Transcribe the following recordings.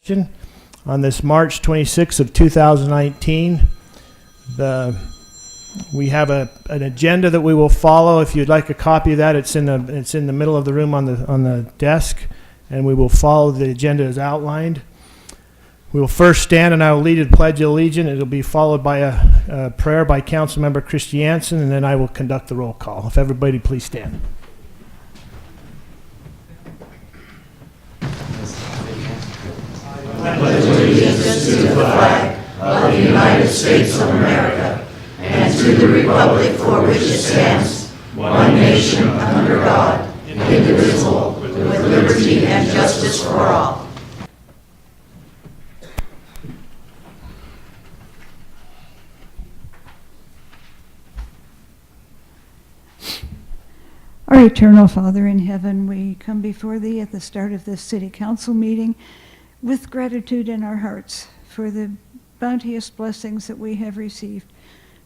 On this March 26th of 2019, we have an agenda that we will follow. If you'd like a copy of that, it's in the middle of the room on the desk, and we will follow the agenda as outlined. We will first stand, and I will lead a pledge of allegiance. It will be followed by a prayer by Councilmember Christiansen, and then I will conduct the roll call. If everybody please stand. I pledge allegiance to the flag of the United States of America and to the republic for which it stands, one nation under God, indivisible, with liberty and justice for all. Our eternal Father in heaven, we come before Thee at the start of this City Council meeting with gratitude in our hearts for the bounteous blessings that we have received,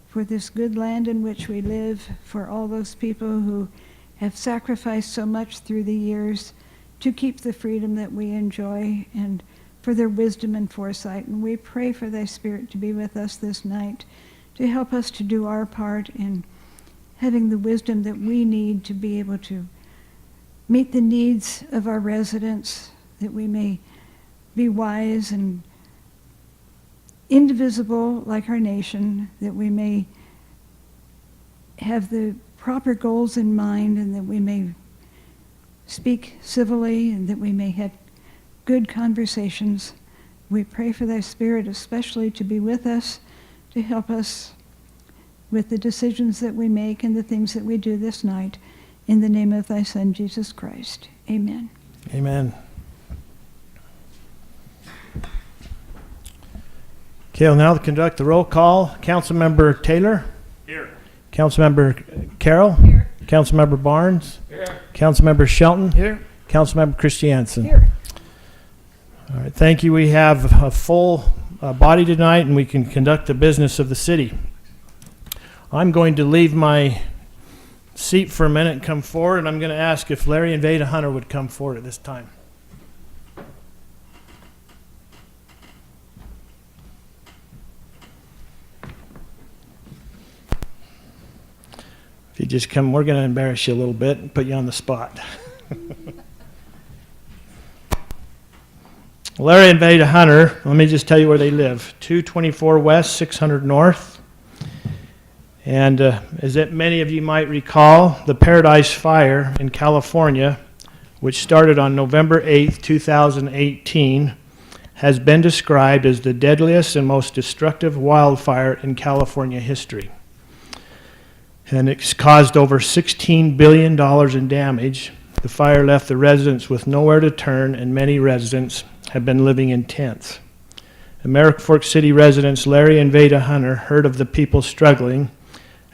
for this good land in which we live, for all those people who have sacrificed so much through the years to keep the freedom that we enjoy, and for their wisdom and foresight. And we pray for Thy Spirit to be with us this night, to help us to do our part in having the wisdom that we need to be able to meet the needs of our residents, that we may be wise and indivisible like our nation, that we may have the proper goals in mind, and that we may speak civilly, and that we may have good conversations. We pray for Thy Spirit especially to be with us, to help us with the decisions that we make and the things that we do this night. In the name of Thy Son, Jesus Christ. Amen. Amen. Okay, I'll now conduct the roll call. Councilmember Taylor? Here. Councilmember Carroll? Here. Councilmember Barnes? Here. Councilmember Shelton? Here. Councilmember Christiansen? Here. All right, thank you. We have a full body tonight, and we can conduct the business of the city. I'm going to leave my seat for a minute and come forward, and I'm going to ask if Larry and Veda Hunter would come forward at this time. If you just come, we're going to embarrass you a little bit and put you on the spot. Larry and Veda Hunter, let me just tell you where they live. 224 West, 600 North. And as many of you might recall, the Paradise Fire in California, which started on November 8th, 2018, has been described as the deadliest and most destructive wildfire in California history. And it's caused over $16 billion in damage. The fire left the residents with nowhere to turn, and many residents have been living in tents. American Fork City residents Larry and Veda Hunter heard of the people struggling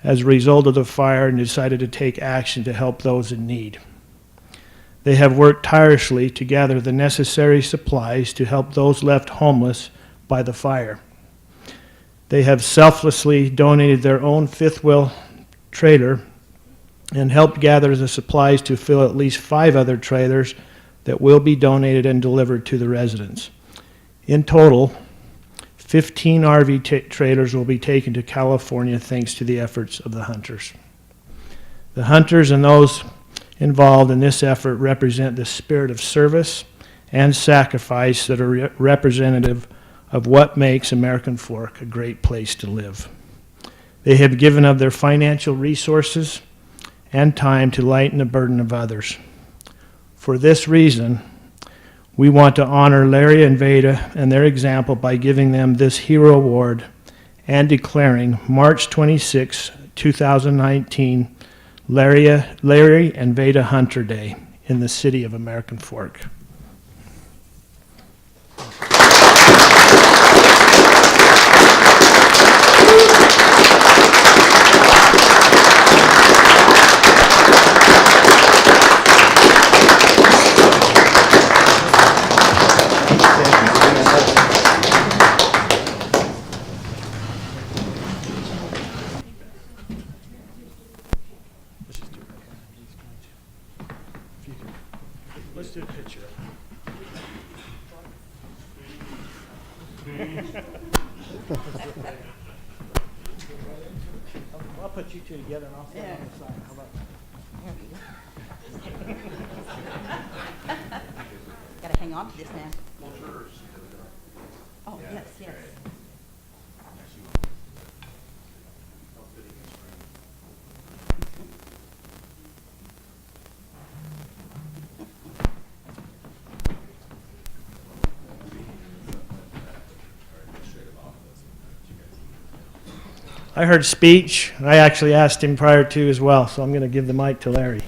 as a result of the fire and decided to take action to help those in need. They have worked tirelessly to gather the necessary supplies to help those left homeless by the fire. They have selflessly donated their own fifth wheel trailer and helped gather the supplies to fill at least 5 other trailers that will be donated and delivered to the residents. In total, 15 RV trailers will be taken to California thanks to the efforts of the hunters. The hunters and those involved in this effort represent the spirit of service and sacrifice that are representative of what makes American Fork a great place to live. They have given of their financial resources and time to lighten the burden of others. For this reason, we want to honor Larry and Veda and their example by giving them this Hero Award and declaring March 26, 2019, Larry and Veda Hunter Day in the city of American Fork. Let's do a picture. I'll put you two together and I'll stand on the side. How about that? Gotta hang on to this, man. Oh, yes, yes. I heard speech. I actually asked him prior to as well, so I'm going to give the mic to Larry.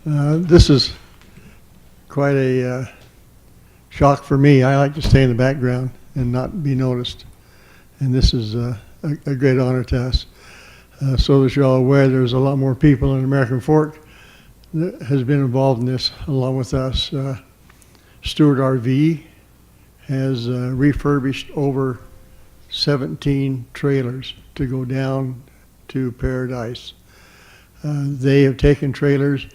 This is quite a shock for me. I like to stay in the background and not be noticed. And this is a great honor to us. So that you're all aware, there's a lot more people in American Fork that has been involved in this along with us. Stewart RV has refurbished over 17 trailers to go down to Paradise. They have taken trailers,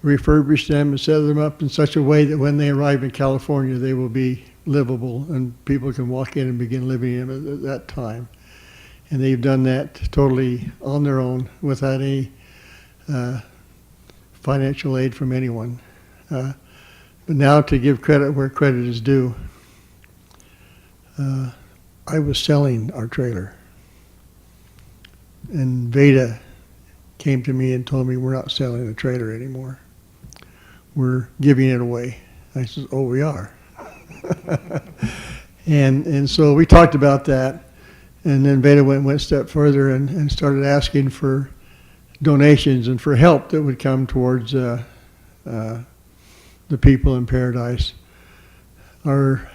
refurbished them, and set them up in such a way that when they arrive in California, they will be livable and people can walk in and begin living in them at that time. And they've done that totally on their own without any financial aid from anyone. But now to give credit where credit is due, I was selling our trailer. And Veda came to me and told me, we're not selling the trailer anymore. We're giving it away. I said, oh, we are. and so we talked about that. And then Veda went a step further and started asking for donations and for help that would come towards the people in Paradise. Our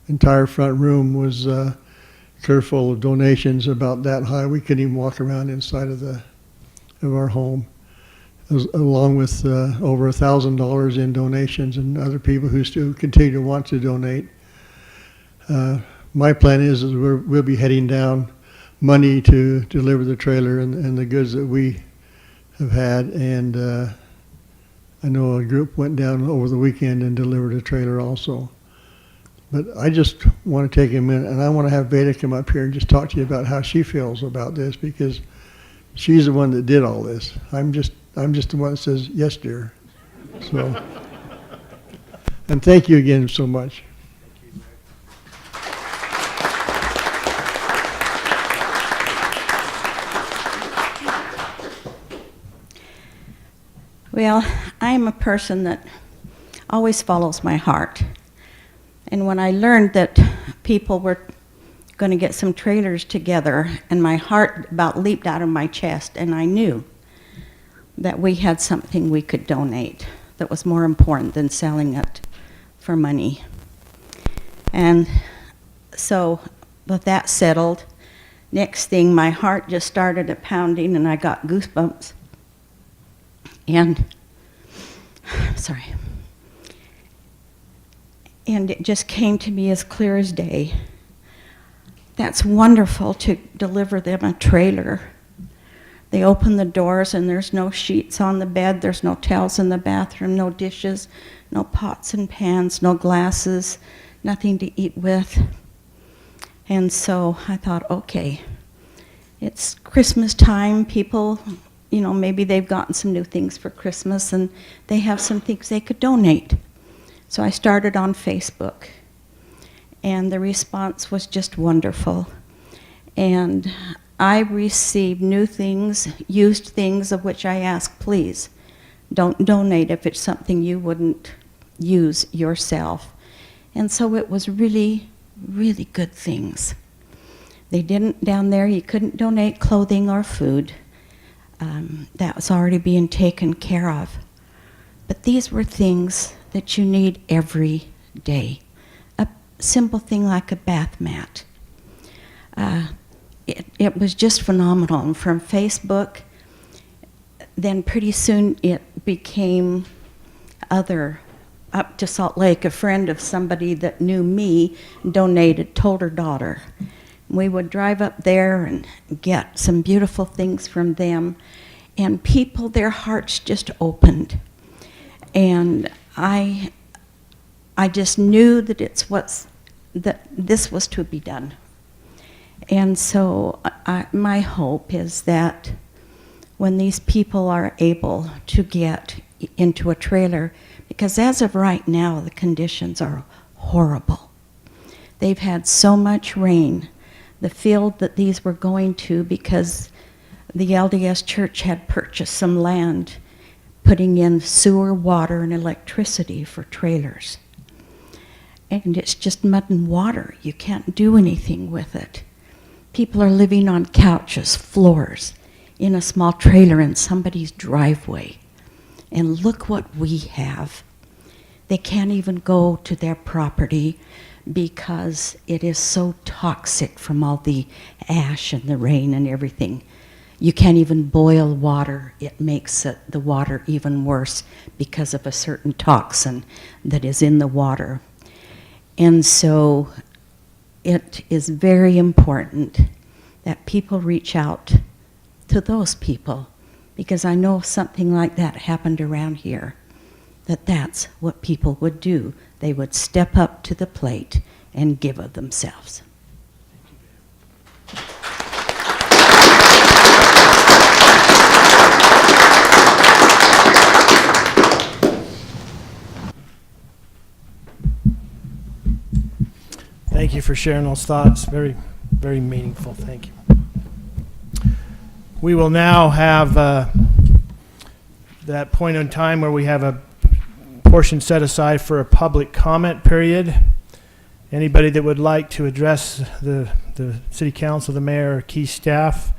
entire front room was clear full of donations about that high. We couldn't even walk around inside of our home, along with over $1,000 in donations and other people who still continue to want to donate. My plan is we'll be heading down Monday to deliver the trailer and the goods that we have had, and I know a group went down over the weekend and delivered a trailer also. But I just want to take a minute, and I want to have Veda come up here and just talk to you about how she feels about this, because she's the one that did all this. I'm just the one that says, yes, dear. So, and thank you again so much. Well, I'm a person that always follows my heart. And when I learned that people were going to get some trailers together, and my heart about leaped out of my chest, and I knew that we had something we could donate that was more important than selling it for money. And so with that settled, next thing my heart just started a pounding and I got goosebumps. And, sorry. And it just came to me as clear as day. That's wonderful to deliver them a trailer. They open the doors and there's no sheets on the bed, there's no towels in the bathroom, no dishes, no pots and pans, no glasses, nothing to eat with. And so I thought, okay, it's Christmas time, people, you know, maybe they've gotten some new things for Christmas and they have some things they could donate. So I started on Facebook, and the response was just wonderful. And I received new things, used things of which I asked, please, don't donate if it's something you wouldn't use yourself. And so it was really, really good things. They didn't, down there, you couldn't donate clothing or food. That was already being taken care of. But these were things that you need every day. A simple thing like a bath mat. It was just phenomenal. And from Facebook, then pretty soon it became up to Salt Lake. A friend of somebody that knew me donated, told her daughter. We would drive up there and get some beautiful things from them. And people, their hearts just opened. And I just knew that that this was to be done. And so my hope is that when these people are able to get into a trailer, because as of right now, the conditions are horrible. They've had so much rain. The field that these were going to, because the LDS Church had purchased some land, putting in sewer, water, and electricity for trailers. And it's just mud and water. You can't do anything with it. People are living on couches, floors, in a small trailer in somebody's driveway. And look what we have. They can't even go to their property because it is so toxic from all the ash and the rain and everything. You can't even boil water. It makes the water even worse because of a certain toxin that is in the water. And so it is very important that people reach out to those people, because I know if something like that happened around here, that's what people would do. They would step up to the plate and give of themselves. Thank you for sharing those thoughts. Very, very meaningful. Thank you. We will now have that point in time where we have a portion set aside for a public comment period. Anybody that would like to address the City Council, the mayor, or key staff,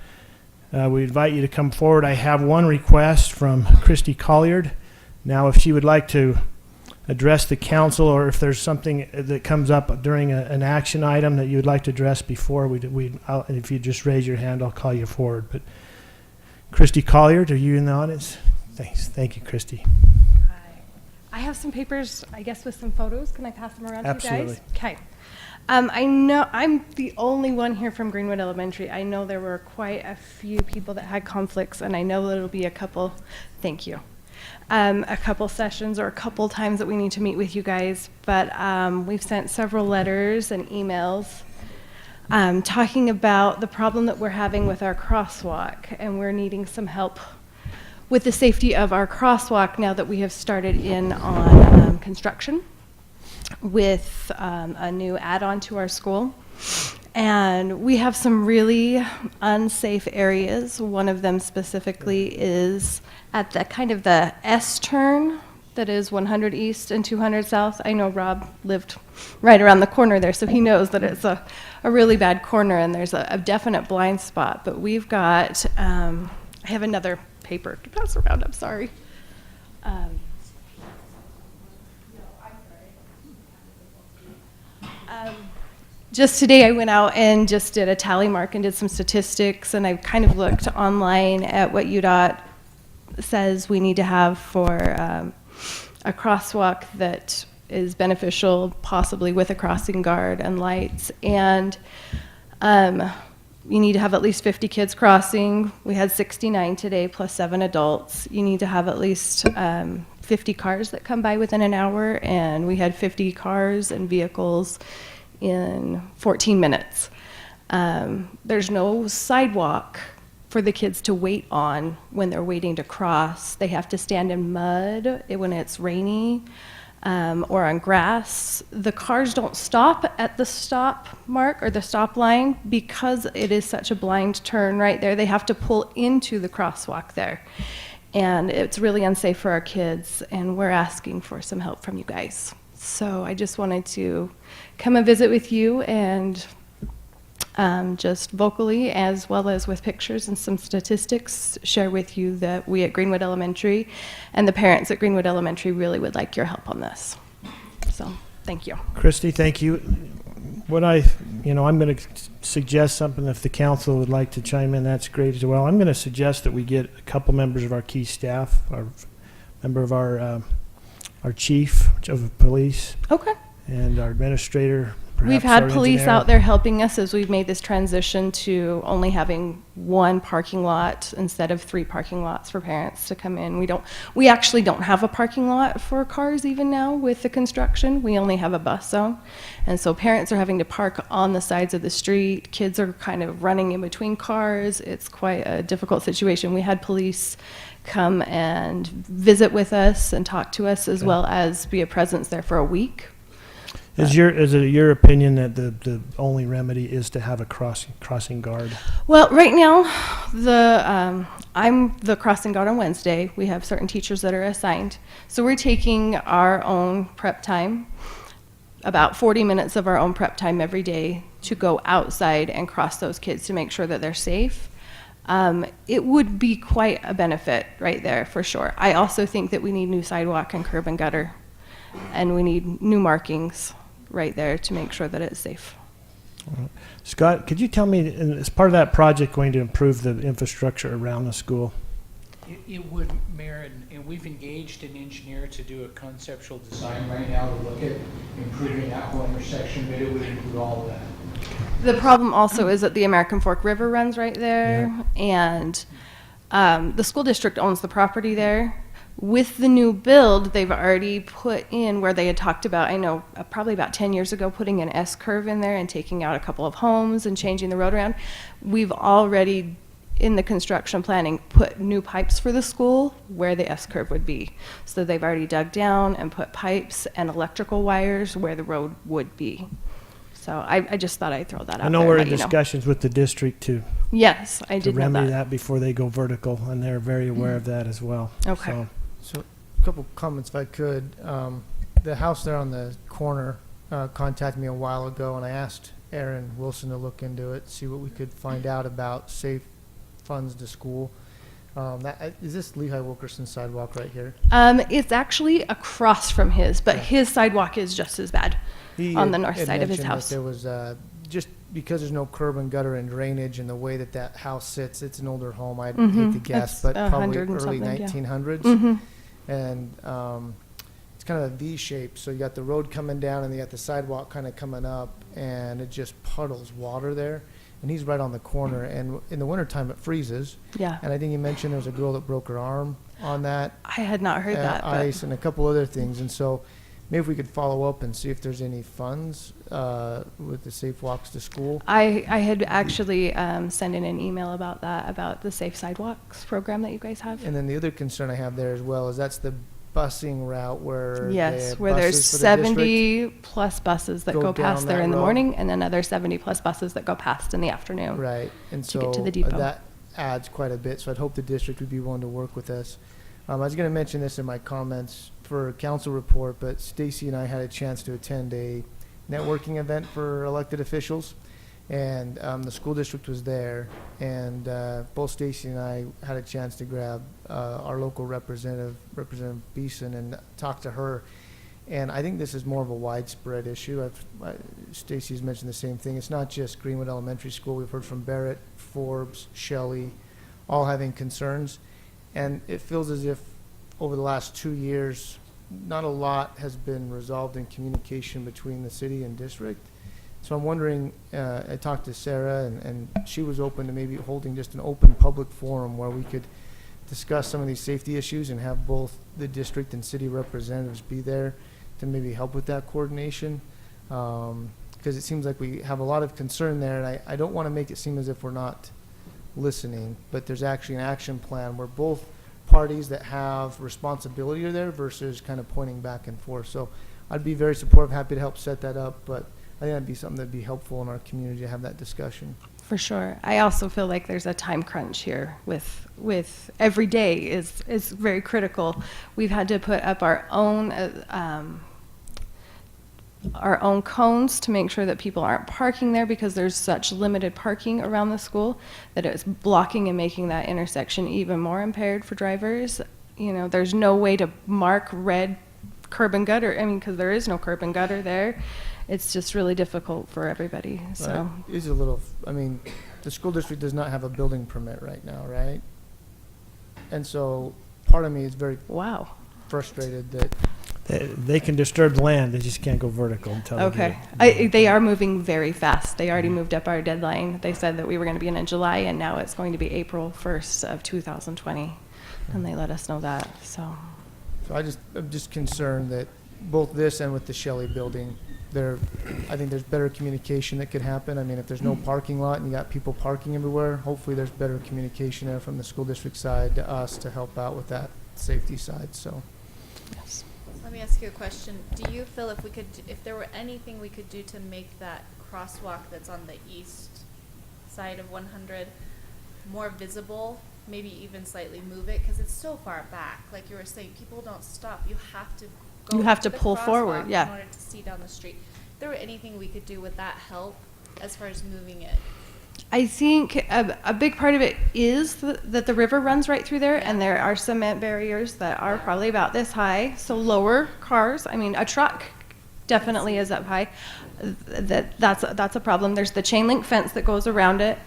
we invite you to come forward. I have one request from Christy Colliard. Now, if she would like to address the council, or if there's something that comes up during an action item that you would like to address before, if you just raise your hand, I'll call you forward. But Christy Colliard, are you in the audience? Thanks. Thank you, Christy. Hi. I have some papers, I guess, with some photos. Can I pass them around Absolutely. to you guys? Okay. I know I'm the only one here from Greenwood Elementary. I know there were quite a few people that had conflicts, and I know that it'll be a couple, thank you, a couple sessions or a couple times that we need to meet with you guys. But we've sent several letters and emails talking about the problem that we're having with our crosswalk, and we're needing some help with the safety of our crosswalk now that we have started in on construction with a new add-on to our school. And we have some really unsafe areas. One of them specifically is at the kind of the S turn that is 100 East and 200 South. I know Rob lived right around the corner there, so he knows that it's a really bad corner and there's a definite blind spot. But we've got, I have another paper to pass around, I'm sorry. Just today I went out and just did a tally mark and did some statistics, and I kind of looked online at what UDOT says we need to have for a crosswalk that is beneficial, possibly with a crossing guard and lights. And you need to have at least 50 kids crossing. We had 69 today, plus 7 adults. You need to have at least 50 cars that come by within an hour, and we had 50 cars and vehicles in 14 minutes. There's no sidewalk for the kids to wait on when they're waiting to cross. They have to stand in mud when it's rainy, or on grass. The cars don't stop at the stop mark or the stop line because it is such a blind turn right there. They have to pull into the crosswalk there. And it's really unsafe for our kids, and we're asking for some help from you guys. So I just wanted to come and visit with you and just vocally, as well as with pictures and some statistics, share with you that we at Greenwood Elementary and the parents at Greenwood Elementary really would like your help on this. So, thank you. Christy, thank you. I'm going to suggest something. If the council would like to chime in, that's great as well. I'm going to suggest that we get a couple members of our key staff, our chief of police, Okay. and our administrator, We've perhaps had our police engineer. out there helping us as we've made this transition to only having one parking lot instead of 3 parking lots for parents to come in. We actually don't have a parking lot for cars even now with the construction. We only have a bus zone. And so parents are having to park on the sides of the street. Kids are kind of running in between cars. It's quite a difficult situation. We had police come and visit with us and talk to us, as well as be a presence there for a week. Is it your opinion that the only remedy is to have a crossing guard? Well, right now, I'm the crossing guard on Wednesday. We have certain teachers that are assigned. So we're taking our own prep time, about 40 minutes of our own prep time every day to go outside and cross those kids to make sure that they're safe. It would be quite a benefit right there for sure. I also think that we need new sidewalk and curb and gutter, and we need new markings right there to make sure that it's safe. Scott, could you tell me, is part of that project going to improve the infrastructure around the school? It would, Mayor, and we've engaged an engineer to do a conceptual design right now to look at improving that whole intersection, but it would include all of that. The problem also is that the American Fork River runs right there, and the school district owns the property there. With the new build, they've already put in where they had talked about, I know, probably about 10 years ago, putting an S-curve in there and taking out a couple of homes and changing the road around. We've already, in the construction planning, put new pipes for the school where the S-curve would be. So they've already dug down and put pipes and electrical wires where the road would be. So I just thought I'd throw that out I know there we're and in let you know. discussions with the district to Yes, I did know remedy that. that before they go vertical, and they're very aware of that as well. Okay. So, So, a couple comments if I could. The house there on the corner contacted me a while ago, and I asked Aaron Wilson to look into it, see what we could find out about safe funds to school. Is this Lehigh Wilkerson sidewalk right here? It's actually across from his, but his sidewalk is just as bad He on the had- north had side of his mentioned that house. There was just because there's no curb and gutter and drainage, and the way that house sits, it's an older home. I'd hate to guess, It's but probably 100 and early something, yeah. 1900s. Mhm. And it's kind of a V shape. So you got the road coming down, and you got the sidewalk kind of coming up, and it just puddles water there. And he's right on the corner. And in the wintertime, it freezes. Yeah, And I think you mentioned there was a girl that broke her arm on that. I had not heard that. But Ice and a couple other things. And so maybe if we could follow up and see if there's any funds with the Safe Walks to School. I had actually sent in an email about that, about the Safe Sidewalks program that you guys have. And then the other concern I have there as well is that's the busing route where Yes, the where there's buses for the district 70 plus buses that go go past down there that in the road. morning, and another 70 plus buses that go past in the afternoon. Right, and to so get to the depot. that adds quite a bit, so I'd hope the district would be willing to work with us. I was gonna mention this in my comments for council report, but Stacy and I had a chance to attend a networking event for elected officials, and the school district was there, and both Stacy and I had a chance to grab our local representative, Representative Beeson, and talk to her. And I think this is more of a widespread issue. Stacy's mentioned the same thing. It's not just Greenwood Elementary School. We've heard from Barrett, Forbes, Shelley, all having concerns. And it feels as if over the last 2 years, not a lot has been resolved in communication between the city and district. So I'm wondering, I talked to Sarah, and she was open to maybe holding just an open public forum where we could discuss some of these safety issues and have both the district and city representatives be there to maybe help with that coordination. Because it seems like we have a lot of concern there, and I don't want to make it seem as if we're not listening, but there's actually an action plan where both parties that have responsibility are there versus kind of pointing back and forth. So I'd be very supportive, happy to help set that up, but I think that'd be something that'd be helpful in our community to have that discussion. For sure. I also feel like there's a time crunch here with every day is very critical. We've had to put up our own cones to make sure that people aren't parking there because there's such limited parking around the school that it's blocking and making that intersection even more impaired for drivers. You know, there's no way to mark red curb and gutter. I mean, because there is no curb and gutter there. It's just really difficult for everybody. So It is a little, I mean, the school district does not have a building permit right now, right? And so part of me is very wow. frustrated that They can disturb the land, they just can't go vertical until they Okay. get it. They are moving very fast. They already moved up our deadline. They said that we were going to be in July, and now it's going to be April 1st of 2020. And they let us know that, so. So I'm just concerned that both this and with the Shelley building, I think there's better communication that could happen. I mean, if there's no parking lot and you got people parking everywhere, hopefully there's better communication there from the school district side to us to help out with that safety side, so. Yes. Let me ask you a question. Do you feel if there were anything we could do to make that crosswalk that's on the east side of 100 more visible, maybe even slightly move it, because it's so far back. Like you were saying, people don't stop. You have to go. You have to the pull forward, crosswalk yeah. In order to see down the street. If there were anything we could do, would that help as far as moving it? I think a big part of it is that the river runs right through there, and there are cement barriers that are probably about this high, so lower cars. I mean, a truck definitely is up high. That's a problem. There's the chain link fence that goes around it,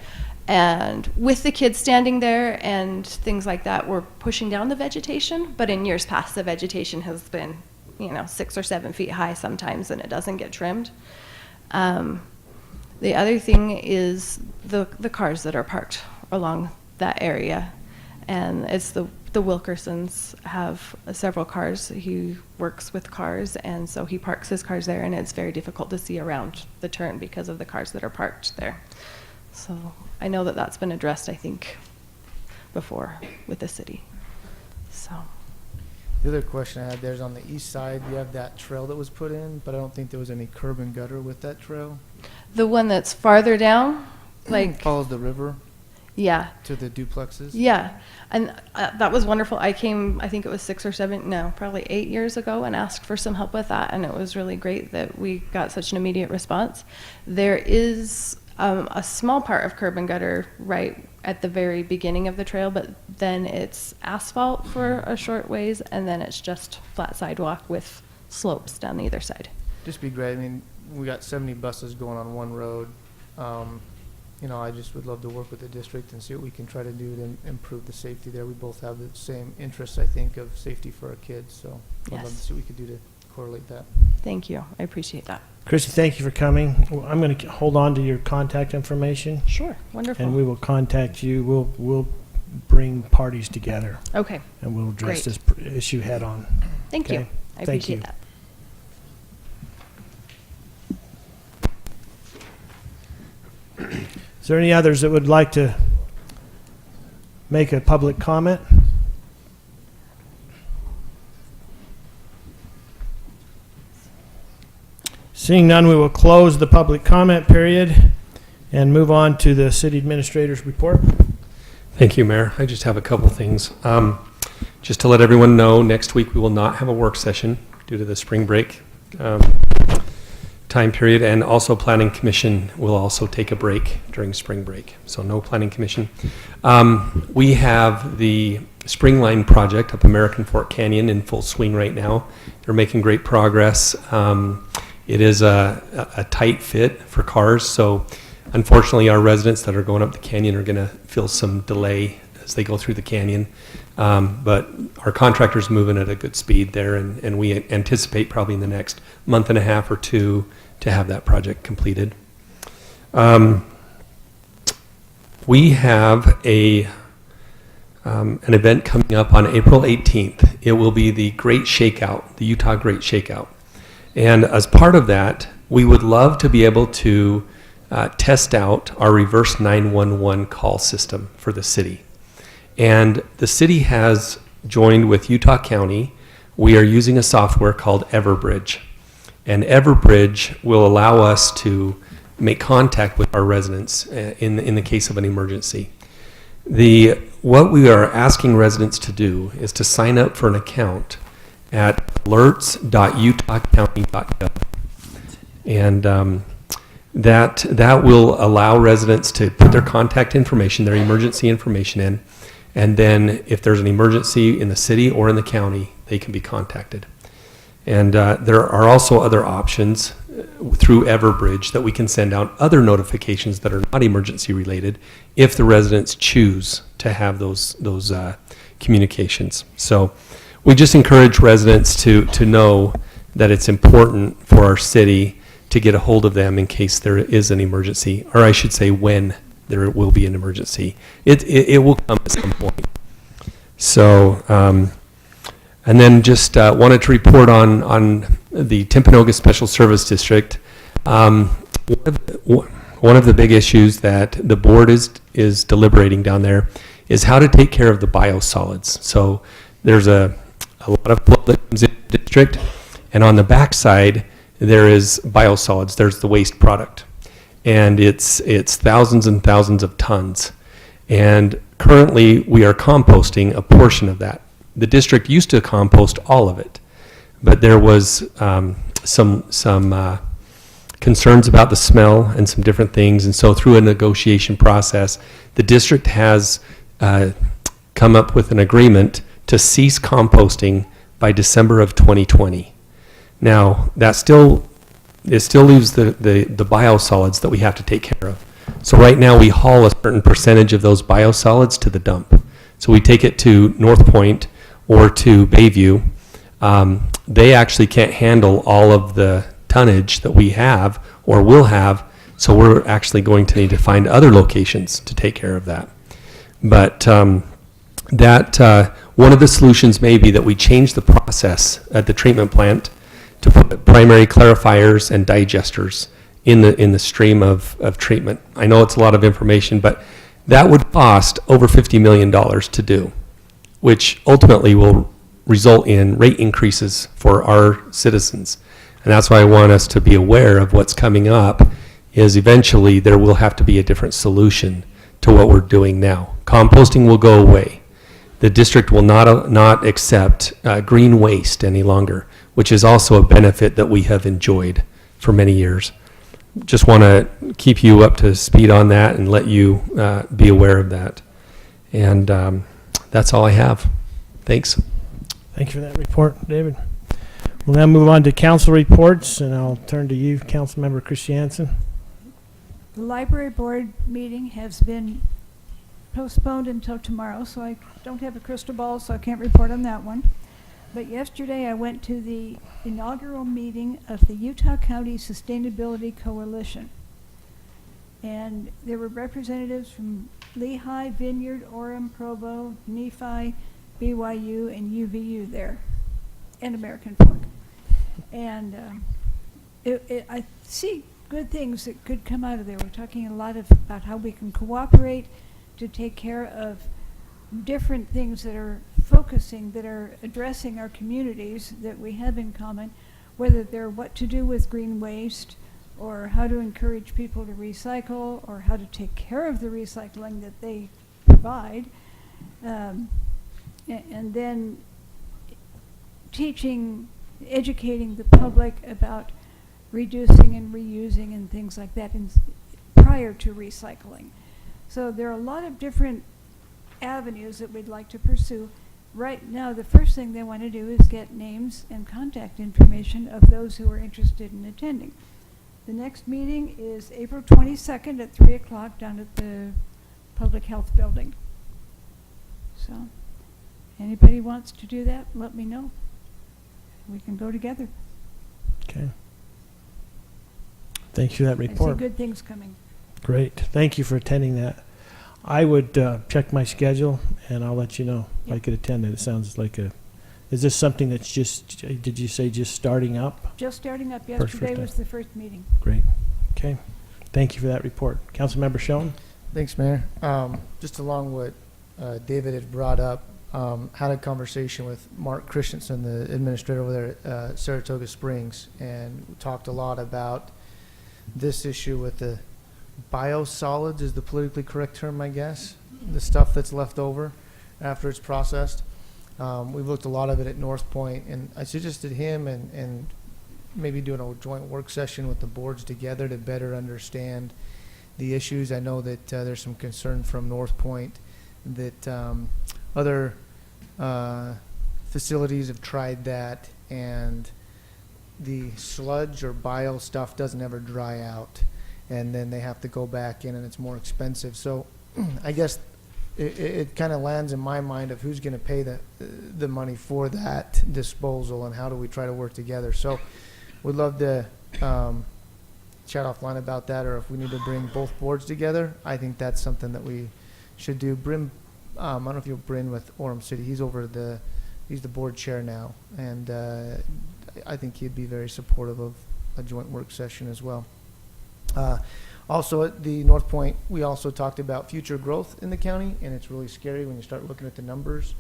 and with the kids standing there and things like that, we're pushing down the vegetation. But in years past, the vegetation has been, 6 or 7 feet high sometimes, and it doesn't get trimmed. The other thing is the cars that are parked along that area, and it's the Wilkersons have several cars. He works with cars, and so he parks his cars there, and it's very difficult to see around the turn because of the cars that are parked there. So I know that that's been addressed, I think, before with the city. So. The other question I had there is on the east side, you have that trail that was put in, but I don't think there was any curb and gutter with that trail. The one that's farther down, like, Follows the river yeah. to the duplexes. Yeah, and that was wonderful. I came, I think it was probably 8 years ago, and asked for some help with that, and it was really great that we got such an immediate response. There is a small part of curb and gutter right at the very beginning of the trail, but then it's asphalt for a short ways, and then it's just flat sidewalk with slopes down the either side. Just be great. I mean, we got 70 buses going on one road. I just would love to work with the district and see what we can try to do to improve the safety there. We both have the same interests, I think, of safety for our kids. So I'd love to Yes. see what we could do to correlate that. Thank you. I appreciate that. Chrissy, thank you for coming. Well, I'm going to hold on to your contact information, Sure. Wonderful. and we will contact you. We'll bring parties together, Okay. and we'll address Great. this issue head on. Thank you. Okay. I Thank appreciate you. that. Is there any others that would like to make a public comment? Seeing none, we will close the public comment period and move on to the city administrator's report. Thank you, Mayor. I just have a couple things. Just to let everyone know, next week we will not have a work session due to the spring break time period, and also Planning Commission will also take a break during spring break, so no Planning Commission. We have the Spring Line project up American Fork Canyon in full swing right now. They're making great progress. It is a tight fit for cars, so unfortunately our residents that are going up the canyon are going to feel some delay as they go through the canyon. But our contractor's moving at a good speed there, and we anticipate probably in the next month and a half or two to have that project completed. We have an event coming up on April 18th. It will be the Great Shakeout, the Utah Great Shakeout. And as part of that, we would love to be able to test out our reverse 911 call system for the city. And the city has joined with Utah County. We are using a software called Everbridge. And Everbridge will allow us to make contact with our residents in the case of an emergency. What we are asking residents to do is to sign up for an account at alerts.utahcounty.gov. And that will allow residents to put their contact information, their emergency information in, and then if there's an emergency in the city or in the county, they can be contacted. And there are also other options through Everbridge that we can send out other notifications that are not emergency related if the residents choose to have those communications. So we just encourage residents to know that it's important for our city to get a hold of them in case there is an emergency, or I should say when there will be an emergency. It will come at some point. So, and then just wanted to report on the Timpanogos Special Service District. One of the big issues that the board is deliberating down there is how to take care of the biosolids. So there's a lot of flow that comes in the district, and on the backside there is biosolids. There's the waste product, and it's thousands and thousands of tons. And currently we are composting a portion of that. The district used to compost all of it, but there was some concerns about the smell and some different things. And so through a negotiation process, the district has come up with an agreement to cease composting by December of 2020. Now, it still leaves the biosolids that we have to take care of. So right now we haul a certain percentage of those biosolids to the dump. So we take it to North Point or to Bayview. They actually can't handle all of the tonnage that we have or will have, so we're actually going to need to find other locations to take care of that. But one of the solutions may be that we change the process at the treatment plant to put primary clarifiers and digesters in the stream of treatment. I know it's a lot of information, but that would cost over $50 million to do, which ultimately will result in rate increases for our citizens. And that's why I want us to be aware of what's coming up, is eventually there will have to be a different solution to what we're doing now. Composting will go away. The district will not accept green waste any longer, which is also a benefit that we have enjoyed for many years. Just want to keep you up to speed on that and let you be aware of that. And that's all I have. Thanks. Thank you for that report, David. We'll now move on to council reports, and I'll turn to you, Councilmember Christiansen. The library board meeting has been postponed until tomorrow, so I don't have a crystal ball, so I can't report on that one. But yesterday I went to the inaugural meeting of the Utah County Sustainability Coalition. And there were representatives from Lehigh, Vineyard, Orem, Provo, Nephi, BYU, and UVU there, and American Fork. And I see good things that could come out of there. We're talking a lot about how we can cooperate to take care of different things that are addressing our communities that we have in common, whether they're what to do with green waste, or how to encourage people to recycle, or how to take care of the recycling that they provide, and then educating the public about reducing and reusing and things like that prior to recycling. So there are a lot of different avenues that we'd like to pursue. Right now, the first thing they want to do is get names and contact information of those who are interested in attending. The next meeting is April 22nd at 3 o'clock down at the Public Health Building. So, anybody wants to do that, let me know. We can go together. Okay. Thank you for that I see report. good things coming. Great. Thank you for attending that. I would check my schedule, and I'll let you know if I Yep. could attend it. It sounds like is this something that's just, did you say just starting up? Just starting up. First Yesterday day. was the first meeting. Great. Okay. Thank you for that report. Councilmember Schoen? Thanks, Mayor. Just along what David had brought up, had a conversation with Mark Christensen, the administrator over there at Saratoga Springs, and we talked a lot about this issue with the biosolids, is the politically correct term, I guess, the stuff that's left over after it's processed. We've looked a lot of it at North Point, and I suggested him and maybe doing a joint work session with the boards together to better understand the issues. I know that there's some concern from North Point that other facilities have tried that, and the sludge or bio stuff doesn't ever dry out, and then they have to go back in and it's more expensive. So I guess it kind of lands in my mind of who's going to pay the money for that disposal and how do we try to work together. So we'd love to chat offline about that, or if we need to bring both boards together, I think that's something that we should do. Bryn, I don't know if you'll Bryn with Orem City. He's the board chair now, and I think he'd be very supportive of a joint work session as well. Also at the North Point, we also talked about future growth in the county, and it's really scary when you start looking at the numbers.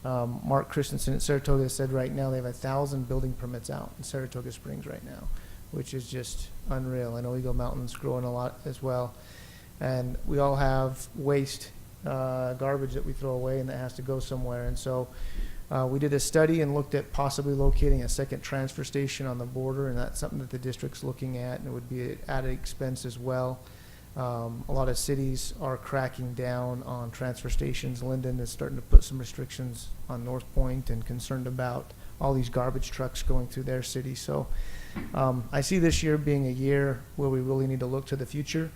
Mark Christensen at Saratoga said right now they have 1,000 building permits out in Saratoga Springs right now, which is just unreal. I know Eagle Mountain's growing a lot as well. And we all have waste, garbage that we throw away and that has to go somewhere. And so we did a study and looked at possibly locating a second transfer station on the border, and that's something that the district's looking at, and it would be an added expense as well. A lot of cities are cracking down on transfer stations. Linden is starting to put some restrictions on North Point and concerned about all these garbage trucks going through their city. So I see this year being a year where we really need to look to the future.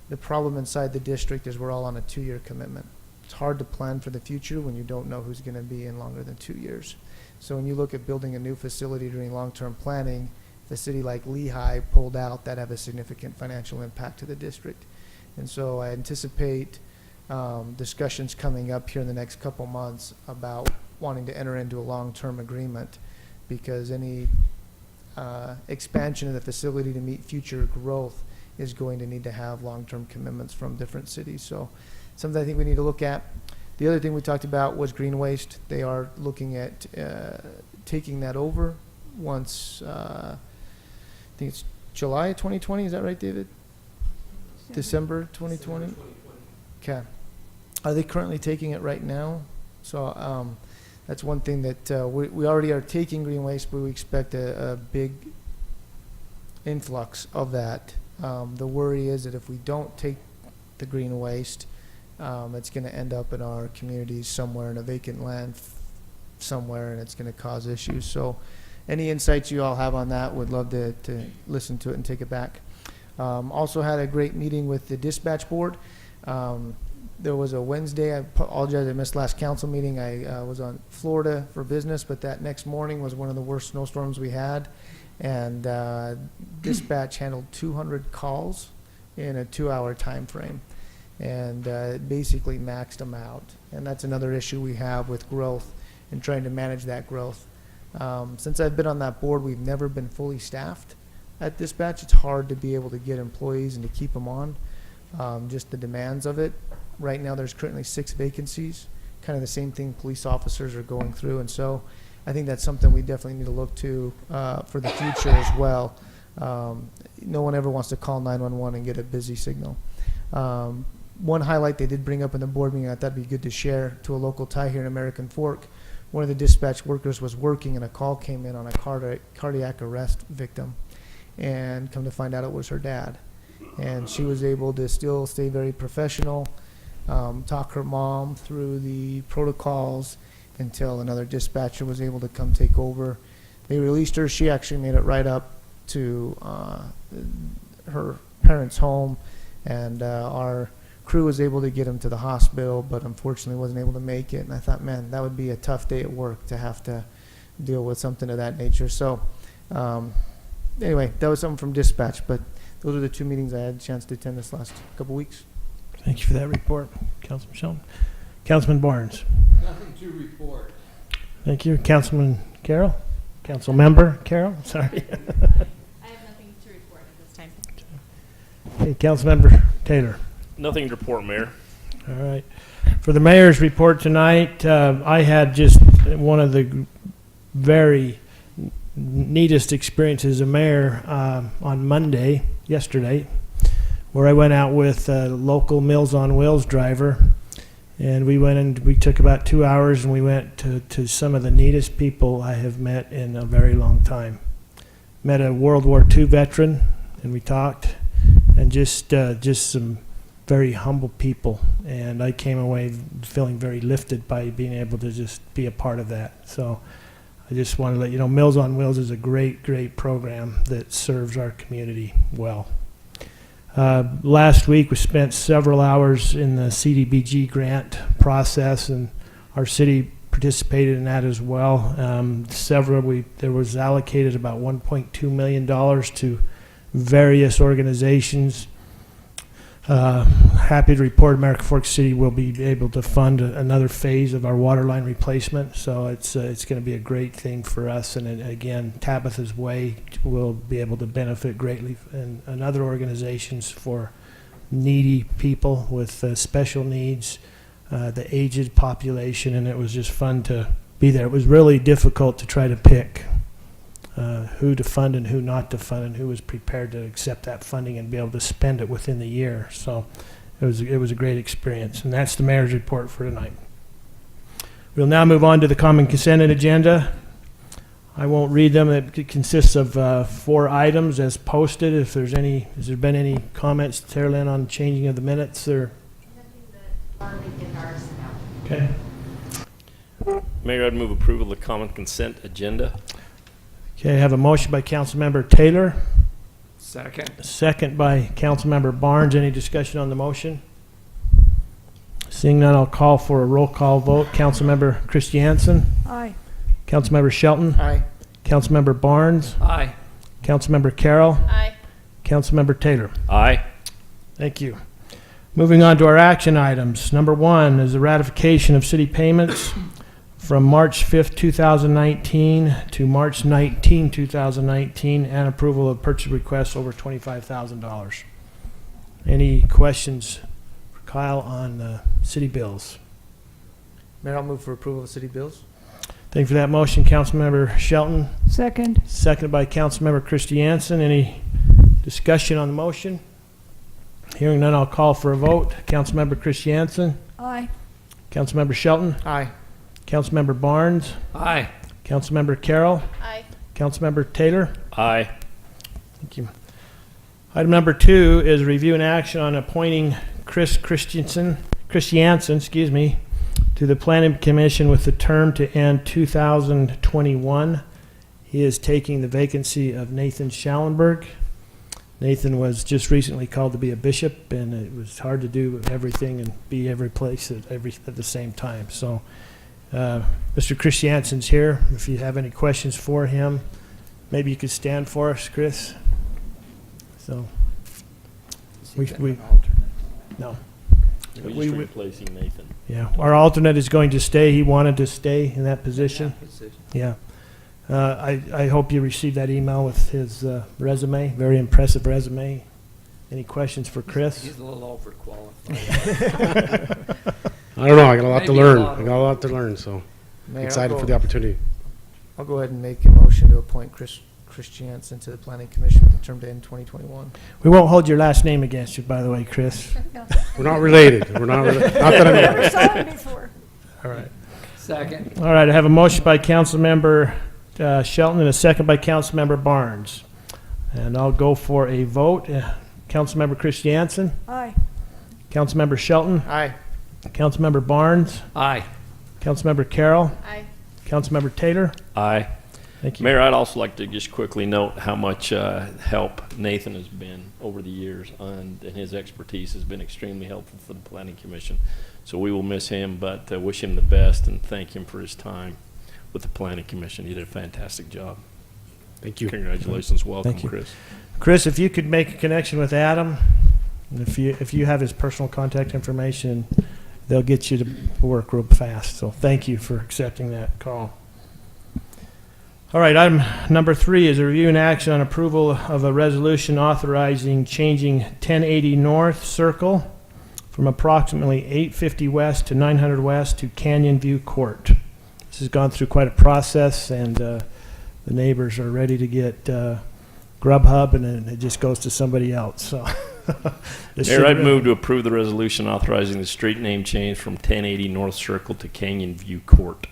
The problem inside the district is we're all on a 2-year commitment. It's hard to plan for the future when you don't know who's going to be in longer than 2 years. So when you look at building a new facility during long-term planning, if a city like Lehigh pulled out, that'd have a significant financial impact to the district. And so I anticipate discussions coming up here in the next couple months about wanting to enter into a long-term agreement, because any expansion of the facility to meet future growth is going to need to have long-term commitments from different cities. So something I think we need to look at. The other thing we talked about was green waste. They are looking at taking that over once, I think it's July 2020. Is that right, David? December 2020? Okay. Are they currently taking it right now? So that's one thing that we already are taking green waste, but we expect a big influx of that. The worry is that if we don't take the green waste, it's going to end up in our communities somewhere in a vacant land somewhere, and it's going to cause issues. So any insights you all have on that, would love to listen to it and take it back. Also had a great meeting with the dispatch board. There was a Wednesday, I apologize, I missed last council meeting. I was on Florida for business, but that next morning was one of the worst snowstorms we had. And dispatch handled 200 calls in a 2-hour time frame, and basically maxed them out. And that's another issue we have with growth and trying to manage that growth. Since I've been on that board, we've never been fully staffed at dispatch. It's hard to be able to get employees and to keep them on, just the demands of it. Right now there's currently 6 vacancies, kind of the same thing police officers are going through. And so I think that's something we definitely need to look to for the future as well. No one ever wants to call 911 and get a busy signal. One highlight they did bring up in the board meeting I thought would be good to share to a local tie here in American Fork. One of the dispatch workers was working and a call came in on a cardiac arrest victim, and come to find out it was her dad. And she was able to still stay very professional, talk her mom through the protocols until another dispatcher was able to come take over. They released her. She actually made it right up to her parents' home, and our crew was able to get him to the hospital, but unfortunately wasn't able to make it. And I thought, man, that would be a tough day at work to have to deal with something of that nature. So anyway, that was something from dispatch, but those are the 2 meetings I had a chance to attend this last couple weeks. Thank you for that report, Councilman Shelton. Councilman Barnes. Nothing to report. Thank you. Councilman Carroll? Council Member Carroll? Sorry. I have nothing to report at this time. Okay, Councilmember Taylor. Nothing to report, Mayor. All right. For the mayor's report tonight, I had just one of the very neatest experiences as a mayor on Monday, yesterday, where I went out with a local Meals on Wheels driver, and we went and we took about 2 hours, and we went to some of the neatest people I have met in a very long time. Met a World War II veteran, and we talked, and just some very humble people, and I came away feeling very lifted by being able to just be a part of that. So I just want to let you know, Meals on Wheels is a great, great program that serves our community well. Last week, we spent several hours in the CDBG grant process, and our city participated in that as well. There was allocated about $1.2 million to various organizations. Happy to report American Fork City will be able to fund another phase of our water line replacement, so it's going to be a great thing for us. And again, Tabitha's Way will be able to benefit greatly, and other organizations for needy people with special needs, the aged population, and it was just fun to be there. It was really difficult to try to pick who to fund and who not to fund, and who was prepared to accept that funding and be able to spend it within the year. So it was a great experience, and that's the mayor's report for tonight. We'll now move on to the common consent agenda. I won't read them. It consists of 4 items as posted. Has there been any comments, Tara Lynn, on changing of the minutes or? Okay. Mayor, I'd move approval of the common consent agenda. Okay, I have a motion by Councilmember Taylor, Second. second by Councilmember Barnes. Any discussion on the motion? Seeing none, I'll call for a roll call vote. Councilmember Christiansen, Aye. Councilmember Shelton, Aye. Councilmember Barnes, Aye. Councilmember Carroll, Aye. Councilmember Taylor. Aye. Thank you. Moving on to our action items. Number 1 is the ratification of city payments from March 5th, 2019 to March 19, 2019, and approval of purchase requests over $25,000. Any questions for Kyle on the city bills? Mayor, I'll move for approval of city bills. Thank you for that motion, Councilmember Shelton. Second. Seconded by Councilmember Christiansen. Any discussion on the motion? Hearing none, I'll call for a vote. Councilmember Christiansen, Aye. Councilmember Shelton, Aye. Councilmember Barnes, Aye. Councilmember Carroll, Aye. Councilmember Taylor. Aye. Thank you. Item number 2 is review and action on appointing Chris Christiansen, to the Planning Commission with the term to end 2021. He is taking the vacancy of Nathan Schallenberg. Nathan was just recently called to be a bishop, and it was hard to do everything and be every place at the same time. So Mr. Christiansen's here. If you have any questions for him, maybe you could stand for us, Chris. So no. We're We- just replacing Nathan. Yeah, our alternate is going to stay. He wanted to stay in that position. Yeah. I hope you received that email with his resume. Very impressive resume. Any questions for Chris? He's a little overqualified. I don't know. I got a lot to Maybe a learn. lot. I got a lot to learn, so Mayor, excited for the opportunity. I'll go ahead and make a motion to appoint Chris Christiansen to the Planning Commission with the term to end 2021. We won't hold your last name against you, by the way, Chris. We're not related. We're not. Not that I know. Never saw him before. All right. Second. All right, I have a motion by Councilmember Shelton and a second by Councilmember Barnes. And I'll go for a vote. Councilmember Christiansen, Aye. Councilmember Shelton, Aye. Councilmember Barnes, Aye. Councilmember Carroll, Aye. Councilmember Taylor. Aye. Thank you. Mayor, I'd also like to just quickly note how much help Nathan has been over the years, and his expertise has been extremely helpful for the Planning Commission. So we will miss him, but wish him the best and thank him for his time with the Planning Commission. He did a fantastic job. Thank you. Congratulations. Welcome, Thank you. Chris. Chris, if you could make a connection with Adam, and if you have his personal contact information, they'll get you to work real fast. So thank you for accepting that call. All right, item number 3 is a review and action on approval of a resolution authorizing changing 1080 North Circle from approximately 850 West to 900 West to Canyon View Court. This has gone through quite a process, and the neighbors are ready to get Grubhub, and then it just goes to somebody else. So, Mayor, I'd move to approve the resolution authorizing the street name change from 1080 North Circle to Canyon View Court.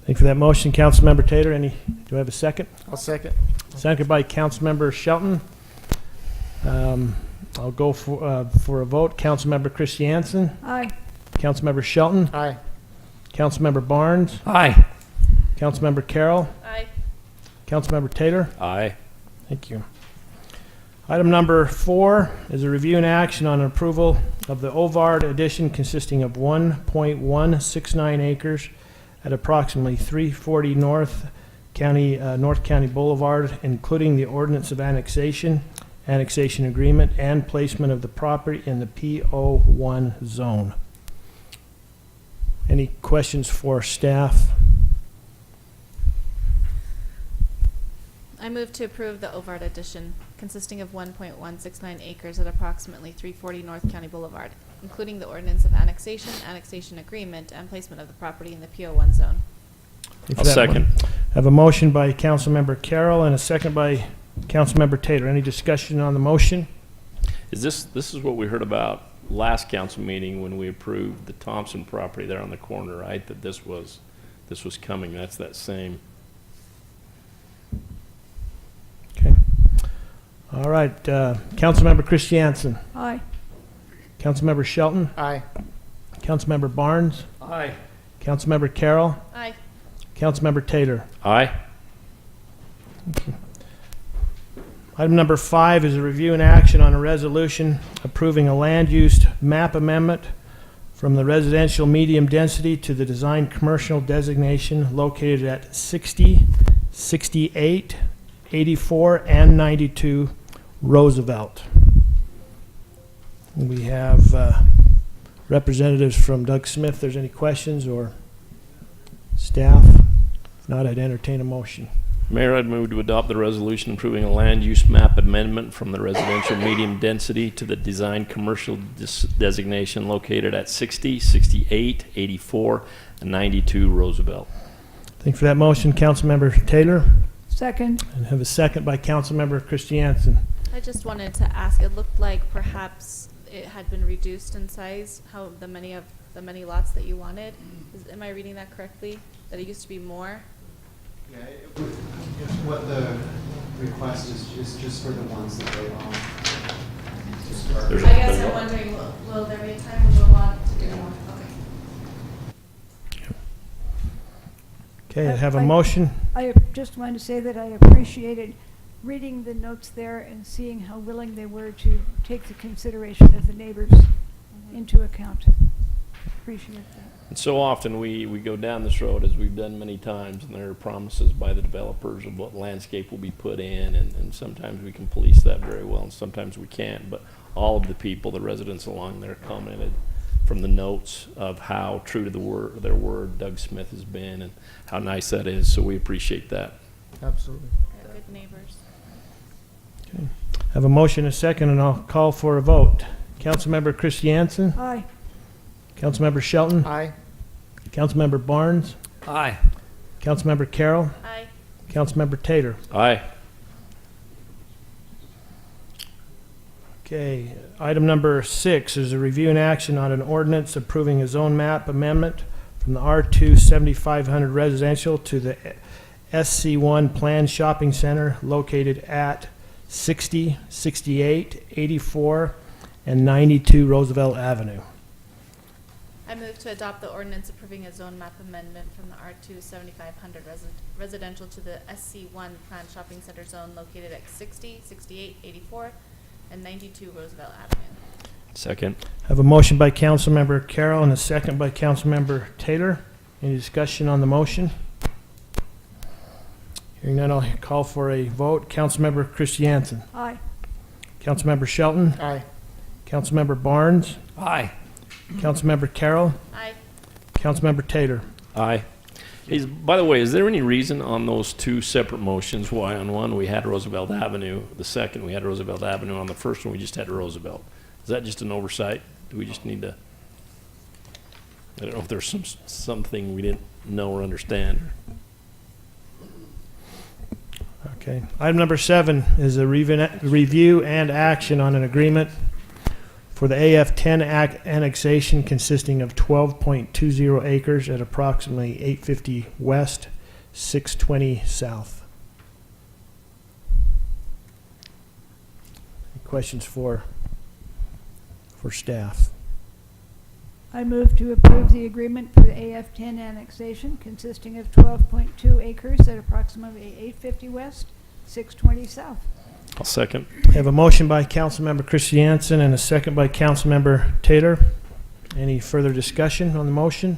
Thank you for that motion, Councilmember Taylor. Do I have a second? I'll second. Second by Councilmember Shelton. I'll go for a vote. Councilmember Christiansen, Aye. Councilmember Shelton, Aye. Councilmember Barnes, Aye. Councilmember Carroll, Aye. Councilmember Taylor. Aye. Thank you. Item number 4 is a review and action on approval of the Ovard addition consisting of 1.169 acres at approximately 340 North County Boulevard, including the ordinance of annexation, annexation agreement, and placement of the property in the PO1 zone. Any questions for staff? I move to approve the Ovard addition consisting of 1.169 acres at approximately 340 North County Boulevard, including the ordinance of annexation, annexation agreement, and placement of the property in the PO1 zone. Thank you I'll for that second. one. I have a motion by Councilmember Carroll and a second by Councilmember Taylor. Any discussion on the motion? This is what we heard about last council meeting when we approved the Thompson property there on the corner, right? That this was coming. That's that same. Okay. All right, Councilmember Christiansen, Aye. Councilmember Shelton, Aye. Councilmember Barnes, Aye. Councilmember Carroll, Aye. Councilmember Taylor. Aye. Item number 5 is a review and action on a resolution approving a land use map amendment from the residential medium density to the design commercial designation located at 60, 68, 84, and 92 Roosevelt. We have representatives from Doug Smith. If there's any questions or staff? If not, I'd entertain a motion. Mayor, I'd move to adopt the resolution approving a land use map amendment from the residential medium density to the design commercial designation located at 60, 68, 84, and 92 Roosevelt. Thank you for that motion, Councilmember Taylor. Second. And have a second by Councilmember Christiansen. I just wanted to ask, it looked like perhaps it had been reduced in size, how the many lots that you wanted. Am I reading that correctly? That it used to be more? Yeah, what the request is just for the ones that they own. There's I guess I'm wondering, will there be a time when we'll want to do more? Okay. Okay, I have a motion. I just wanted to say that I appreciated reading the notes there and seeing how willing they were to take the consideration of the neighbors into account. Appreciate that. And so often we go down this road, as we've done many times, and there are promises by the developers of what landscape will be put in, and sometimes we can police that very well, and sometimes we can't. But all of the people, the residents along there, commented from the notes of how true to their word Doug Smith has been, and how nice that is. So we appreciate that. Absolutely. They're good neighbors. Okay. I have a motion and a second, and I'll call for a vote. Councilmember Christiansen, Aye. Councilmember Shelton, Aye. Councilmember Barnes, Aye. Councilmember Carroll, Aye. Councilmember Taylor. Aye. Okay, item number 6 is a review and action on an ordinance approving a zone map amendment from the R2 7500 residential to the SC1 planned shopping center located at 60, 68, 84, and 92 Roosevelt Avenue. I move to adopt the ordinance approving a zone map amendment from the R2 7500 residential to the SC1 planned shopping center zone located at 60, 68, 84, and 92 Roosevelt Avenue. Second. I have a motion by Councilmember Carroll and a second by Councilmember Taylor. Any discussion on the motion? Hearing none, I'll call for a vote. Councilmember Christiansen, Aye. Councilmember Shelton, Aye. Councilmember Barnes, Aye. Councilmember Carroll, Aye. Councilmember Taylor. Aye. By the way, is there any reason on those two separate motions why on one we had Roosevelt Avenue, the second we had Roosevelt Avenue, on the first one we just had Roosevelt? Is that just an oversight? Do we just need to, I don't know if there's something we didn't know or understand. Okay. Item number 7 is a review and action on an agreement for the AF10 annexation consisting of 12.20 acres at approximately 850 west, 620 south. Any questions for staff? I move to approve the agreement for the AF10 annexation consisting of 12.2 acres at approximately 850 west, 620 south. I'll second. We have a motion by Councilmember Christiansen and a second by Councilmember Taylor. Any further discussion on the motion?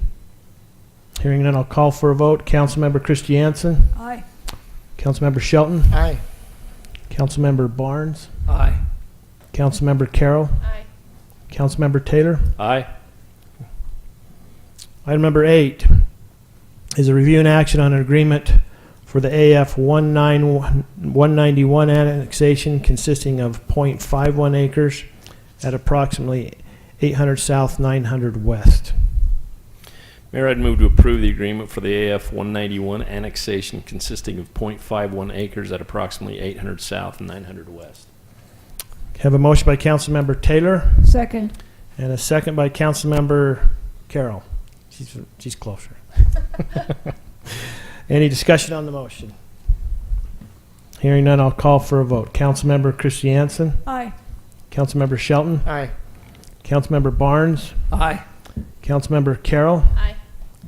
Hearing none, I'll call for a vote. Councilmember Christiansen, Aye. Councilmember Shelton, Aye. Councilmember Barnes, Aye. Councilmember Carroll, Aye. Councilmember Taylor. Aye. Item number 8 is a review and action on an agreement for the AF 191 annexation consisting of .51 acres at approximately 800 South, 900 West. Mayor, I'd move to approve the agreement for the AF 191 annexation consisting of .51 acres at approximately 800 South and 900 West. Have a motion by Councilmember Taylor Second. and a second by Councilmember Carroll. She's closer. Any discussion on the motion? Hearing none, I'll call for a vote. Councilmember Christiansen, Aye. Councilmember Shelton, Aye. Councilmember Barnes, Aye. Councilmember Carroll, Aye.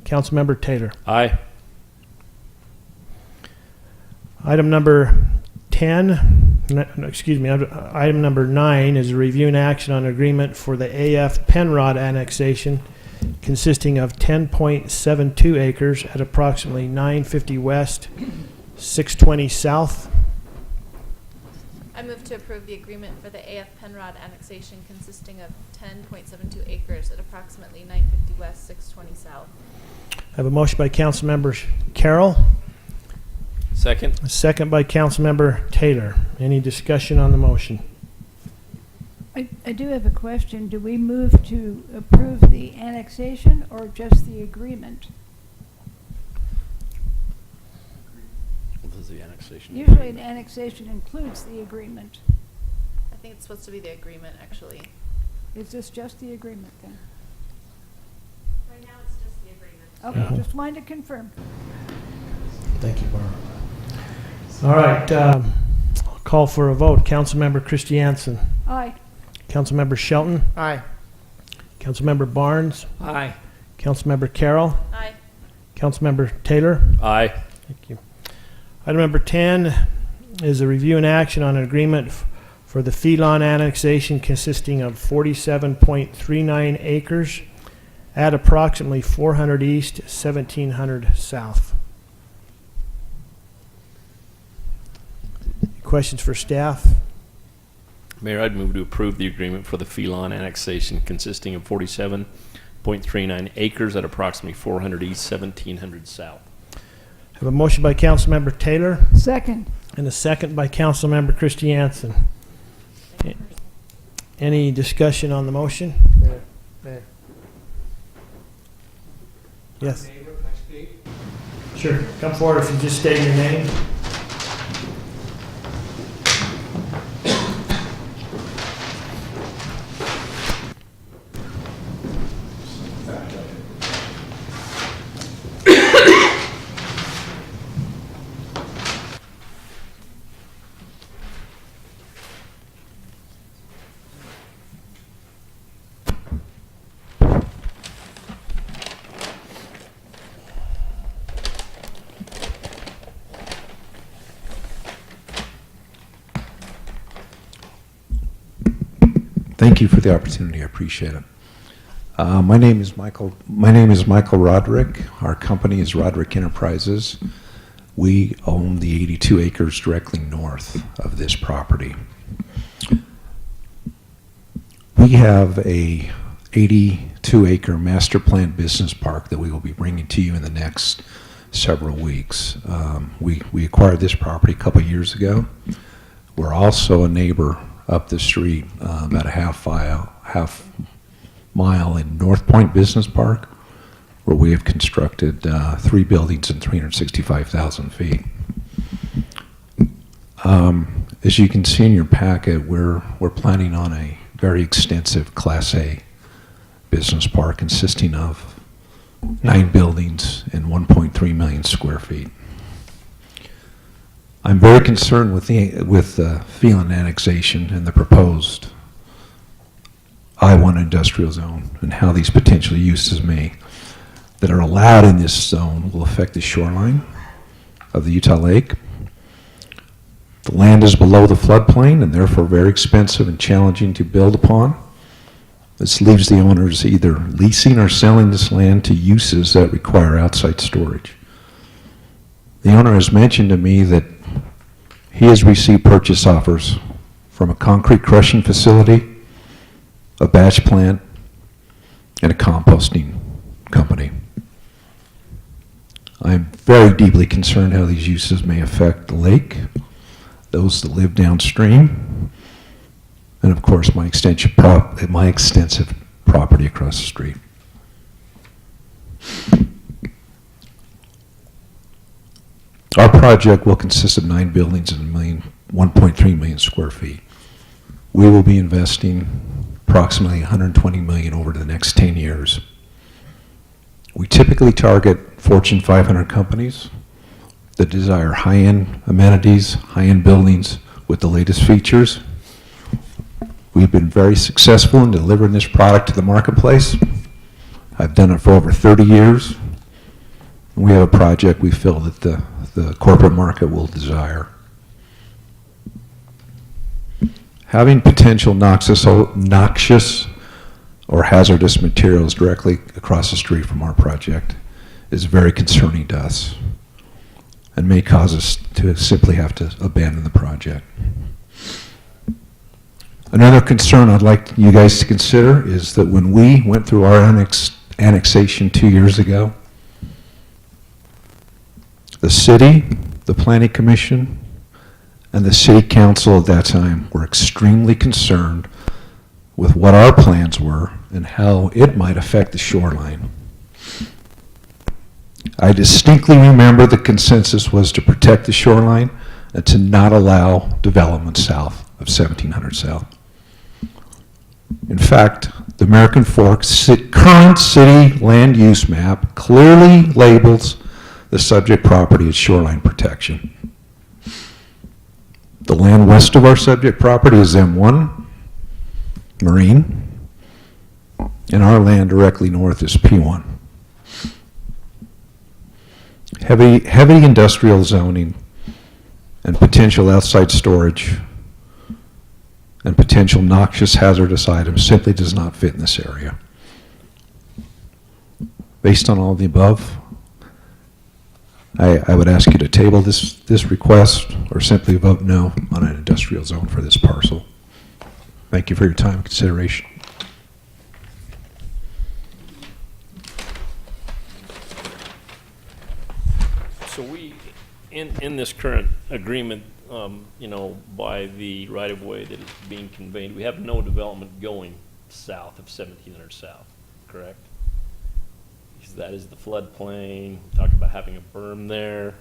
Councilmember Taylor. Aye. Item number 10, item number 9 is a review and action on agreement for the AF Penrod annexation consisting of 10.72 acres at approximately 950 West, 620 South. I move to approve the agreement for the AF Penrod annexation consisting of 10.72 acres at approximately 950 West, 620 South. I have a motion by Councilmember Carroll, Second. a second by Councilmember Taylor. Any discussion on the motion? I do have a question. Do we move to approve the annexation or just the agreement? What is the annexation? Usually an annexation includes the agreement. I think it's supposed to be the agreement, actually. Is this just the agreement then? Right now, it's just the agreement. Okay, Yeah. just wanted to confirm. Thank you, Barbara. All right, I'll call for a vote. Councilmember Christiansen, Aye. Councilmember Shelton, Aye. Councilmember Barnes, Aye. Councilmember Carroll, Aye. Councilmember Taylor. Aye. Thank you. Item number 10 is a review and action on an agreement for the Phelan annexation consisting of 47.39 acres at approximately 400 East, 1700 South. Questions for staff? Mayor, I'd move to approve the agreement for the Phelan annexation consisting of 47.39 acres at approximately 400 East, 1700 South. I have a motion by Councilmember Taylor Second. and a second by Councilmember Christiansen. Any discussion on the motion? Mayor. Yes. Sure. Come forward if you just state your name. Thank you for the opportunity. I appreciate it. My name is Michael Roderick. Our company is Roderick Enterprises. We own the 82 acres directly north of this property. We have a 82-acre master plan business park that we will be bringing to you in the next several weeks. We acquired this property a couple years ago. We're also a neighbor up the street, about a half mile in North Point Business Park, where we have constructed 3 buildings in 365,000 feet. As you can see in your packet, we're planning on a very extensive Class A business park consisting of 9 buildings and 1.3 million square feet. I'm very concerned with the Phelan annexation and the proposed I-1 industrial zone and how these potential uses that are allowed in this zone will affect the shoreline of the Utah Lake, the The land is below the floodplain and therefore very expensive and challenging to build upon. This leaves the owners either leasing or selling this land to uses that require outside storage. The owner has mentioned to me that he has received purchase offers from a concrete crushing facility, a batch plant, and a composting company. I'm very deeply concerned how these uses may affect the lake, those that live downstream, and of course my extensive property across the street. Our project will consist of 9 buildings and 1.3 million square feet. We will be investing approximately $120 million over the next 10 years. We typically target Fortune 500 companies that desire high-end amenities, high-end buildings with the latest features. We've been very successful in delivering this product to the marketplace. I've done it for over 30 years. We have a project we feel that the corporate market will desire. Having potential noxious or hazardous materials directly across the street from our project is very concerning to us and may cause us to simply have to abandon the project. Another concern I'd like you guys to consider is that when we went through our annexation 2 years ago, the city, the planning commission, and the city council at that time were extremely concerned with what our plans were and how it might affect the shoreline. I distinctly remember the consensus was to protect the shoreline and to not allow development south of 1700 South. In fact, the American Forks current city land use map clearly labels the subject property as shoreline protection. The land west of our subject property is M1, Marine, and our land directly north is P1. Heavy industrial zoning and potential outside storage and potential noxious hazardous items simply does not fit in this area. Based on all the above, I would ask you to table this request or simply vote no on an industrial zone for this parcel. Thank you for your time and consideration. So we, in this current agreement, you know, by the right-of-way that is being conveyed, we have no development going south of 1700 South, correct? That is the floodplain. We talked about having a berm there.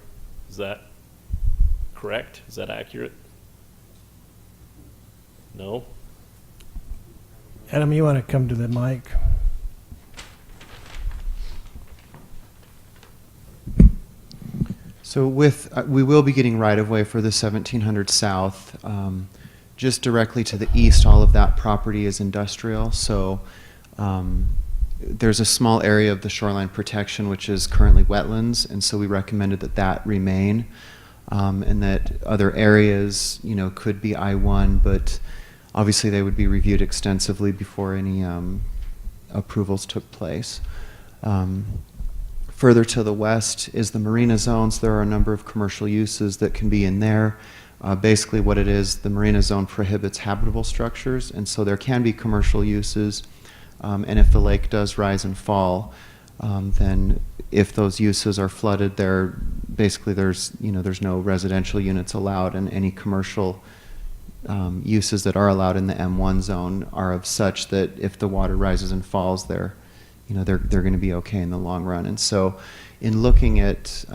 Is that correct? Is that accurate? No? Adam, you want to come to the mic? So with, we will be getting right-of-way for the 1700 South. Just directly to the east, all of that property is industrial. So there's a small area of the shoreline protection which is currently wetlands, and so we recommended that that remain, and that other areas, you know, could be I-1, but obviously they would be reviewed extensively before any approvals took place. Further to the west is the marina zones. There are a number of commercial uses that can be in there. Basically what it is, the marina zone prohibits habitable structures, and so there can be commercial uses. And if the lake does rise and fall, then if those uses are flooded, basically there's no residential units allowed, and any commercial uses that are allowed in the M1 zone are of such that if the water rises and falls, they're going to be okay in the long run. And so, in looking at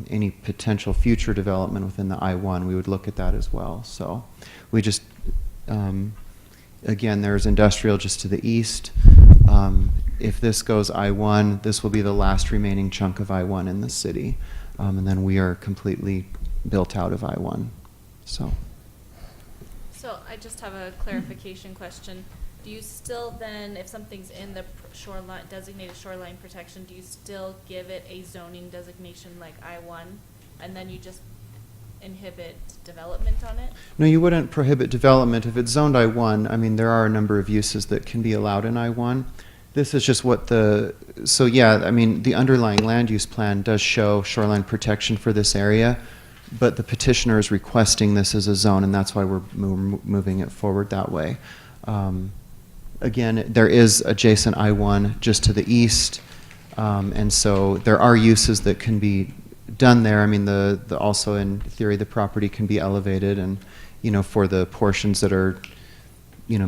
any potential future development within the I-1, we would look at that as well. So, we just again, there's industrial just to the east. If this goes I-1, this will be the last remaining chunk of I-1 in the city. And then we are completely built out of I-1. So I just have a clarification question. Do you still then, if something's in the shoreline, designated shoreline protection, do you still give it a zoning designation like I-1? And then you just inhibit development on it? No, you wouldn't prohibit development. If it's zoned I-1, I mean, there are a number of uses that can be allowed in I-1. This is just what so yeah, I mean, the underlying land use plan does show shoreline protection for this area, but the petitioner is requesting this as a zone, and that's why we're moving it forward that way. Again, there is adjacent I-1 just to the east, and so there are uses that can be done there. I mean, also in theory, the property can be elevated, and for the portions that are,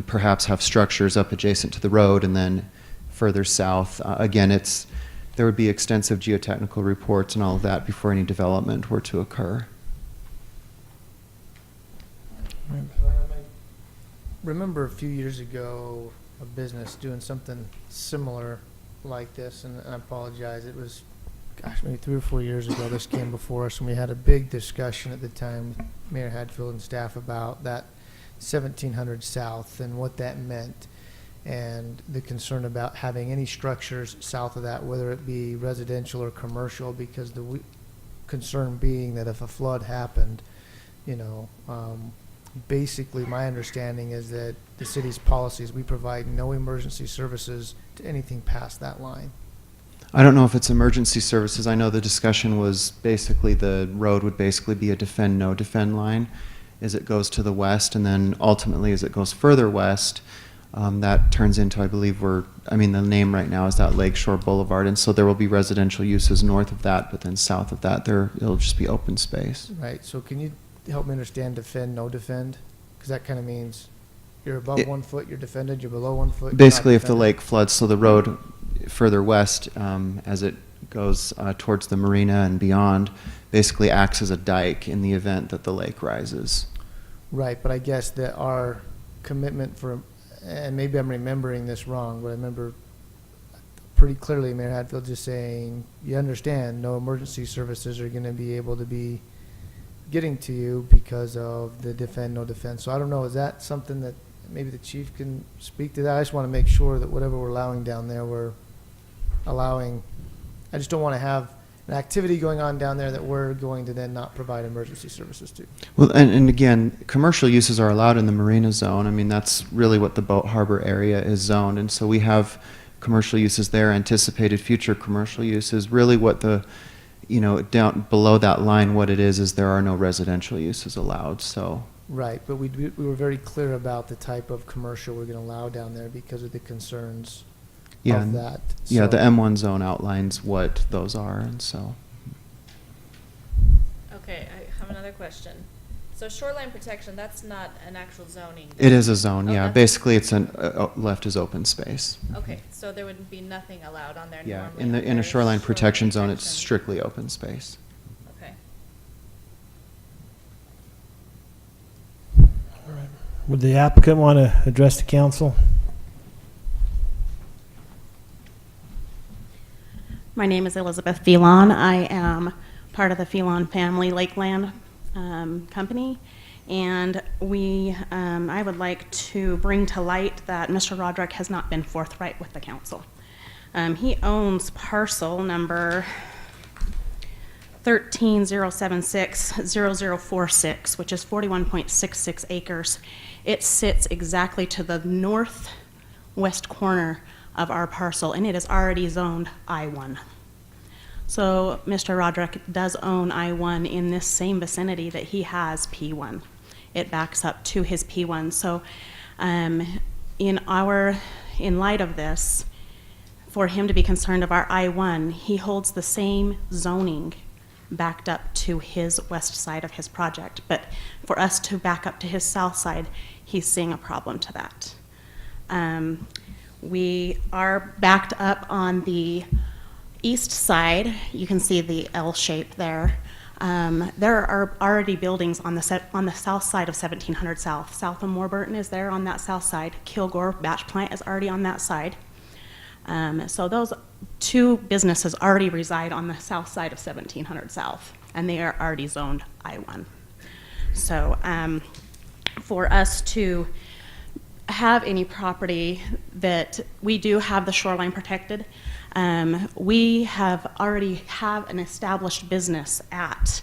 perhaps have structures up adjacent to the road, and then further south, again, there would be extensive geotechnical reports and all of that before any development were to occur. I remember a few years ago a business doing something similar like this, and I apologize, it was, gosh, maybe 3 or 4 years ago this came before us, and we had a big discussion at the time with Mayor Hadfield and staff about that 1700 South and what that meant, and the concern about having any structures south of that, whether it be residential or commercial, because the concern being that if a flood happened, basically my understanding is that the city's policies, we provide no emergency services to anything past that line. I don't know if it's emergency services. I know the discussion was basically the road would basically be a defend, no defend line as it goes to the west, and then ultimately as it goes further west, that turns into, I believe the name right now is that Lakeshore Boulevard, and so there will be residential uses north of that, but then south of that, it'll just be open space. Right, so can you help me understand defend, no defend? Because that kind of means you're above 1 foot, you're defended, you're below 1 foot, you're not Basically, if the defended. lake floods, so the road further west, as it goes towards the marina and beyond, basically acts as a dike in the event that the lake rises. Right, but I guess that our commitment for, and maybe I'm remembering this wrong, but I remember pretty clearly Mayor Hadfield just saying, you understand, no emergency services are going to be able to be getting to you because of the defend, no defend. So I don't know, is that something that maybe the chief can speak to that? I just want to make sure that whatever we're allowing down there, we're allowing, I just don't want to have an activity going on down there that we're going to then not provide emergency services to. Well, and again, commercial uses are allowed in the marina zone. I mean, that's really what the boat harbor area is zoned, and so we have commercial uses there, anticipated future commercial uses. Really what down below that line, what it is there are no residential uses allowed, so. Right, but we were very clear about the type of commercial we're going to allow down there because of the concerns of that. Yeah, So- the M1 zone outlines what those are, and so. Okay, I have another question. So shoreline protection, that's not an actual zoning? It is a zone, Oh, yeah. that's- Basically, it's left as open space. Okay, so there would be nothing allowed on there Yeah, normally? in a under shoreline protection zone, it's protection. strictly open space. Okay. Would the applicant want to address the council? My name is Elizabeth Phelan. I am part of the Phelan Family Lakeland Company, and I would like to bring to light that Mr. Roderick has not been forthright with the council. He owns parcel number 13,076,0046, which is 41.66 acres. It sits exactly to the northwest corner of our parcel, and it is already zoned I-1. So Mr. Roderick does own I-1 in this same vicinity that he has P1. It backs up to his P1. So in light of this, for him to be concerned of our I-1, he holds the same zoning backed up to his west side of his project. But for us to back up to his south side, he's seeing a problem to that. We are backed up on the east side. You can see the L shape there. There are already buildings on the south side of 1700 South. South of Warburton is there on that south side. Kilgore Batch Plant is already on that side. So those two businesses already reside on the south side of 1700 South, and they are already zoned I-1. So for us to have any property that we do have the shoreline protected, we already have an established business at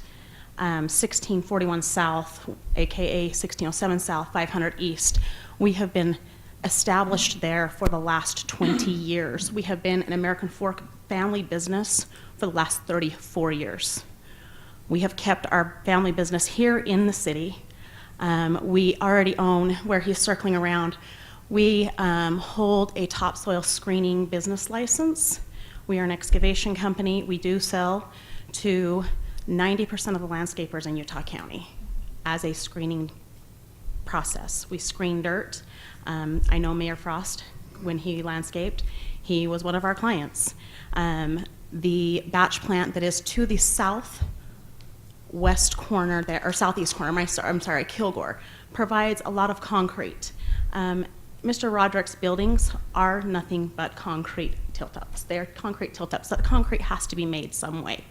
1641 South, aka 1607 South, 500 East. We have been established there for the last 20 years. We have been an American Fork family business for the last 34 years. We have kept our family business here in the city. We already own, where he's circling around, we hold a topsoil screening business license. We are an excavation company. We do sell to 90% of the landscapers in Utah County as a screening process. We screen dirt. I know Mayor Frost, when he landscaped, he was one of our clients. The batch plant that is to the southwest corner there, or southeast corner, I'm sorry, Kilgore, provides a lot of concrete. Mr. Roderick's buildings are nothing but concrete tilt-ups. They're concrete tilt-ups. That concrete has to be made some way.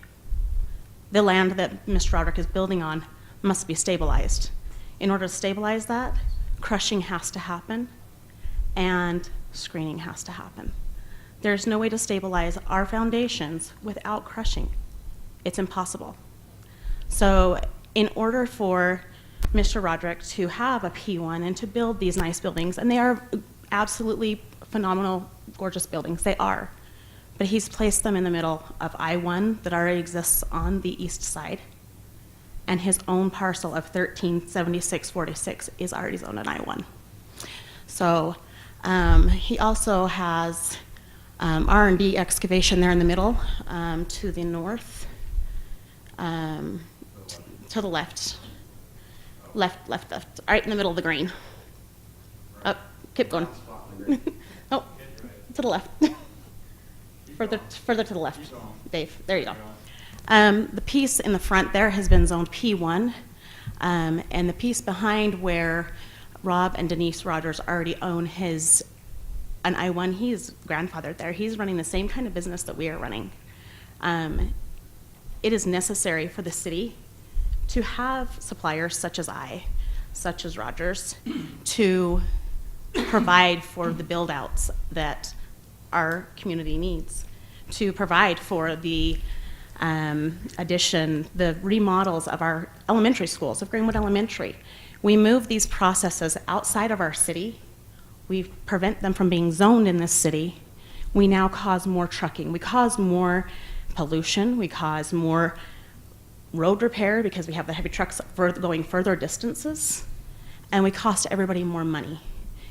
The land that Mr. Roderick is building on must be stabilized. In order to stabilize that, crushing has to happen and screening has to happen. There's no way to stabilize our foundations without crushing. It's impossible. So in order for Mr. Roderick to have a P1 and to build these nice buildings, and they are absolutely phenomenal, gorgeous buildings, they are, but he's placed them in the middle of I-1 that already exists on the east side, and his own parcel of 137646 is already zoned in I-1. So he also has R&B excavation there in the middle, to the north, to the left. Left, right in the middle of the green. Up, keep going. Oh, to the left. Further to the left, Dave. There you go. The piece in the front there has been zoned P1, and the piece behind where Rob and Denise Rogers already own an I-1, he's grandfathered there. He's running the same kind of business that we are running. It is necessary for the city to have suppliers such as Rogers, to provide for the build-outs that our community needs, to provide for the the remodels of our elementary schools, of Greenwood Elementary. We move these processes outside of our city. We prevent them from being zoned in this city. We now cause more trucking. We cause more pollution. We cause more road repair because we have the heavy trucks going further distances, and we cost everybody more money,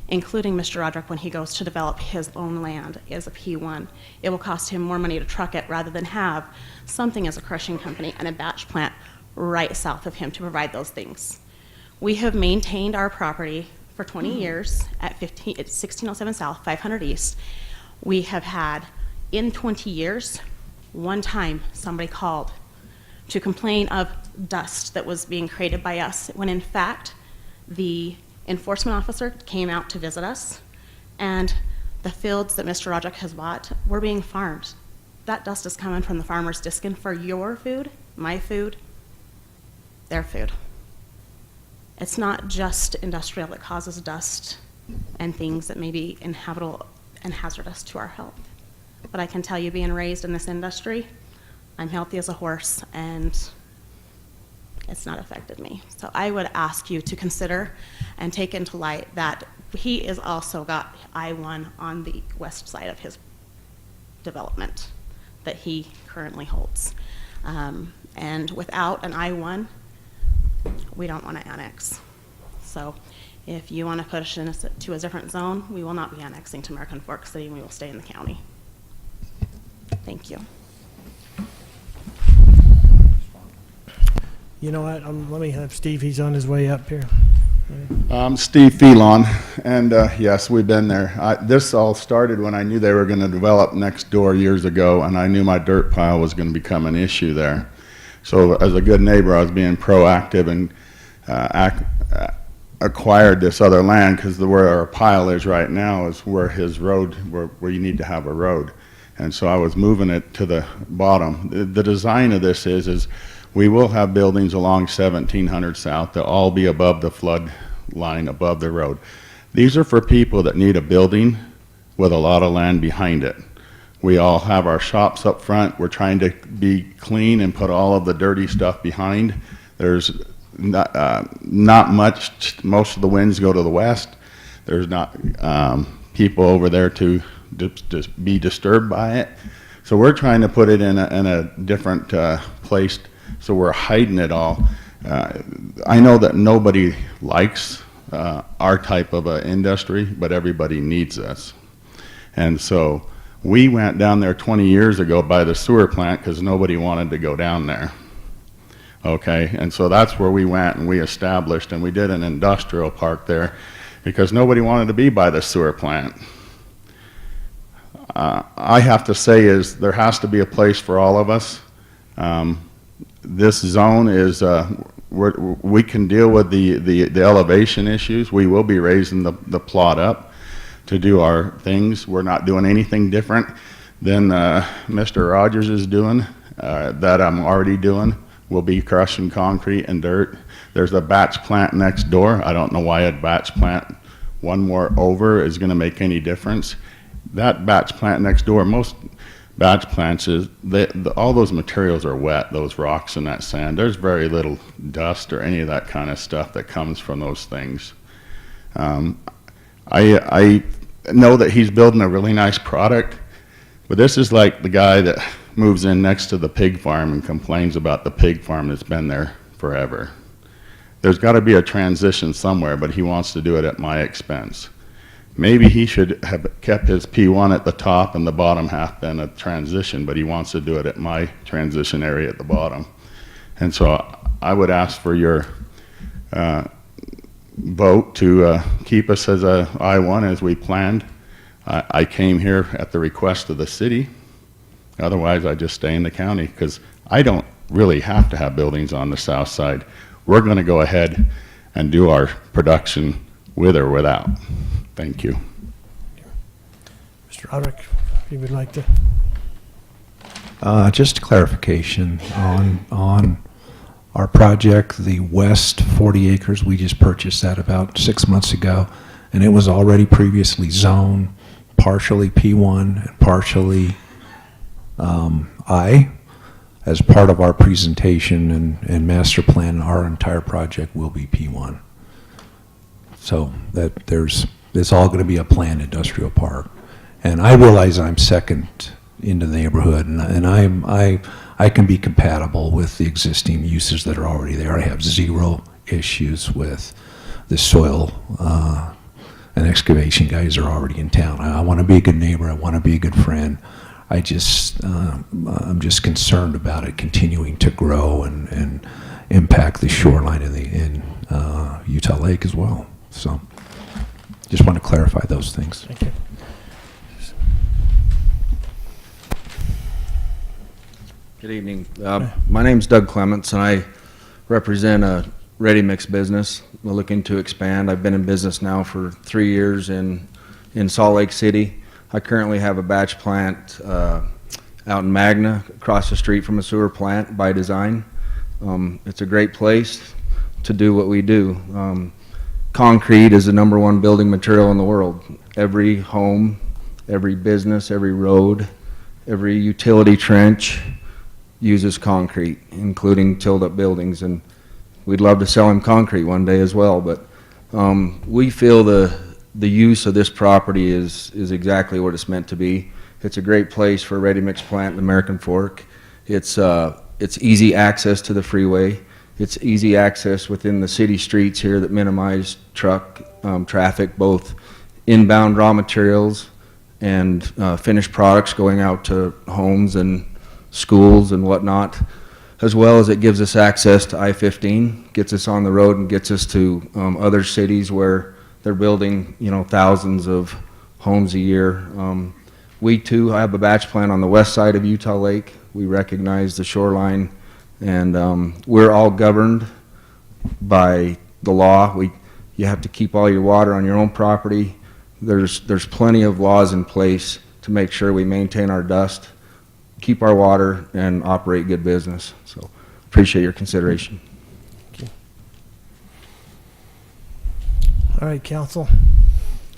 including Mr. Roderick when he goes to develop his own land as a P1. It will cost him more money to truck it rather than have something as a crushing company and a batch plant right south of him to provide those things. We have maintained our property for 20 years at 1607 South, 500 East. We have had, in 20 years, one time somebody called to complain of dust that was being created by us, when in fact, the enforcement officer came out to visit us, and the fields that Mr. Roderick has bought were being farmed. That dust is coming from the farmers discing for your food, my food, their food. It's not just industrial that causes dust and things that may be inhabitable and hazardous to our health. But I can tell you, being raised in this industry, I'm healthy as a horse, and it's not affected me. So I would ask you to consider and take into light that he is also got I-1 on the west side of his development that he currently holds. And without an I-1, we don't want to annex. So if you want to push us to a different zone, we will not be annexing to American Fork City, and we will stay in the county. Thank you. You know what, let me have Steve, he's on his way up here. I'm Steve Phelon, and yes, we've been there. This all started when I knew they were going to develop next door years ago, and I knew my dirt pile was going to become an issue there. So as a good neighbor, I was being proactive and acquired this other land, because where our pile is right now is where his road, where you need to have a road. And so I was moving it to the bottom. The design of this is we will have buildings along 1700 South. They'll all be above the flood line, above the road. These are for people that need a building with a lot of land behind it. We all have our shops up front. We're trying to be clean and put all of the dirty stuff behind. There's not much, most of the winds go to the west. There's not people over there to just be disturbed by it. So we're trying to put it in a different place, so we're hiding it all. I know that nobody likes our type of industry, but everybody needs us. And so we went down there 20 years ago by the sewer plant because nobody wanted to go down there. Okay, and so that's where we went and we established, and we did an industrial park there because nobody wanted to be by the sewer plant. I have to say is there has to be a place for all of us. This zone is, we can deal with the elevation issues. We will be raising the plot up to do our things. We're not doing anything different than Mr. Rogers is doing, that I'm already doing. We'll be crushing concrete and dirt. There's a batch plant next door. I don't know why a batch plant one more over is going to make any difference. That batch plant next door, most batch plants, all those materials are wet, those rocks and that sand. There's very little dust or any of that kind of stuff that comes from those things. I know that he's building a really nice product, but this is like the guy that moves in next to the pig farm and complains about the pig farm that's been there forever. There's got to be a transition somewhere, but he wants to do it at my expense. Maybe he should have kept his P1 at the top and the bottom half been a transition, but he wants to do it at my transition area at the bottom. And so I would ask for your vote to keep us as a I-1 as we planned. I came here at the request of the city. Otherwise, I just stay in the county because I don't really have to have buildings on the south side. We're going to go ahead and do our production with or without. Thank you. Mr. Roderick, if you would like to. Just a clarification on our project, the west 40 acres, we just purchased that about 6 months ago, and it was already previously zoned, partially P1 and partially I. As part of our presentation and master plan, our entire project will be P1. So that it's all going to be a planned industrial park. And I realize I'm second in the neighborhood, and I can be compatible with the existing uses that are already there. I have zero issues with the soil and excavation guys are already in town. I want to be a good neighbor. I want to be a good friend. I'm just concerned about it continuing to grow and impact the shoreline in Utah Lake as well. So just want to clarify those things. Thank you. Good evening. My name's Doug Clements, and I represent a ready-mix business. We're looking to expand. I've been in business now for 3 years in Salt Lake City. I currently have a batch plant out in Magna, across the street from a sewer plant by design. It's a great place to do what we do. Concrete is the #1 building material in the world. Every home, every business, every road, every utility trench uses concrete, including tilled-up buildings. And we'd love to sell him concrete one day as well, but we feel the use of this property is exactly what it's meant to be. It's a great place for a ready-mix plant in American Fork. It's easy access to the freeway. It's easy access within the city streets here that minimize truck traffic, both inbound raw materials and finished products going out to homes and schools and whatnot, as well as it gives us access to I-15, gets us on the road and gets us to other cities where they're building, thousands of homes a year. We too have a batch plant on the west side of Utah Lake. We recognize the shoreline, and we're all governed by the law. You have to keep all your water on your own property. There's plenty of laws in place to make sure we maintain our dust, keep our water, and operate good business. So appreciate your consideration. All right, council.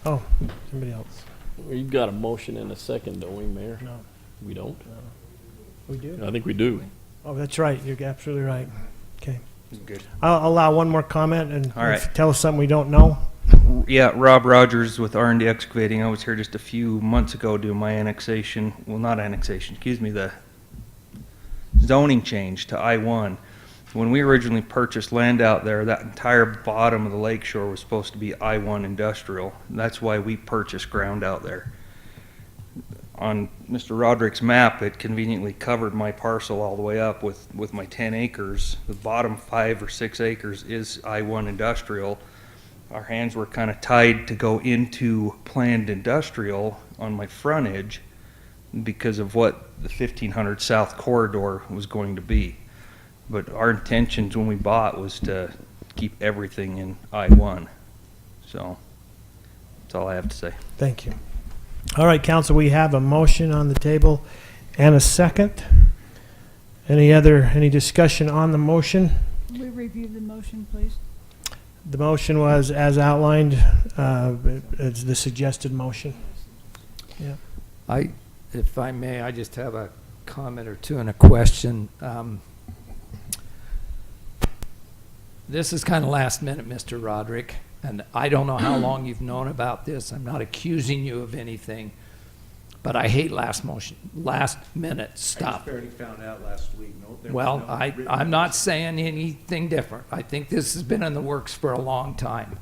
Oh, somebody else. We've got a motion and a second, don't we, Mayor? No. We don't? We do? I think we do. Oh, that's right. You're absolutely right. Okay. Good. I'll allow one more comment and All right. tell us something we don't know. Yeah, Rob Rogers with R&D Excavating. I was here just a few months ago doing my annexation, well, not annexation, excuse me, the zoning change to I-1. When we originally purchased land out there, that entire bottom of the lake shore was supposed to be I-1 industrial. That's why we purchased ground out there. On Mr. Roderick's map, it conveniently covered my parcel all the way up with my 10 acres. The bottom 5 or 6 acres is I-1 industrial. Our hands were kind of tied to go into planned industrial on my frontage because of what the 1500 South corridor was going to be. But our intentions when we bought was to keep everything in I-1. So that's all I have to say. Thank you. All right, council, we have a motion on the table and a second. Any discussion on the motion? We review the motion, please. The motion was as outlined, as the suggested motion. Yeah. If I may, I just have a comment or two and a question. This is kind of last minute, Mr. Roderick, and I don't know how long you've known about this. I'm not accusing you of anything, but I hate last minute stuff. I just barely found out last week. Well, I'm not saying anything different. I think this has been in the works for a long time.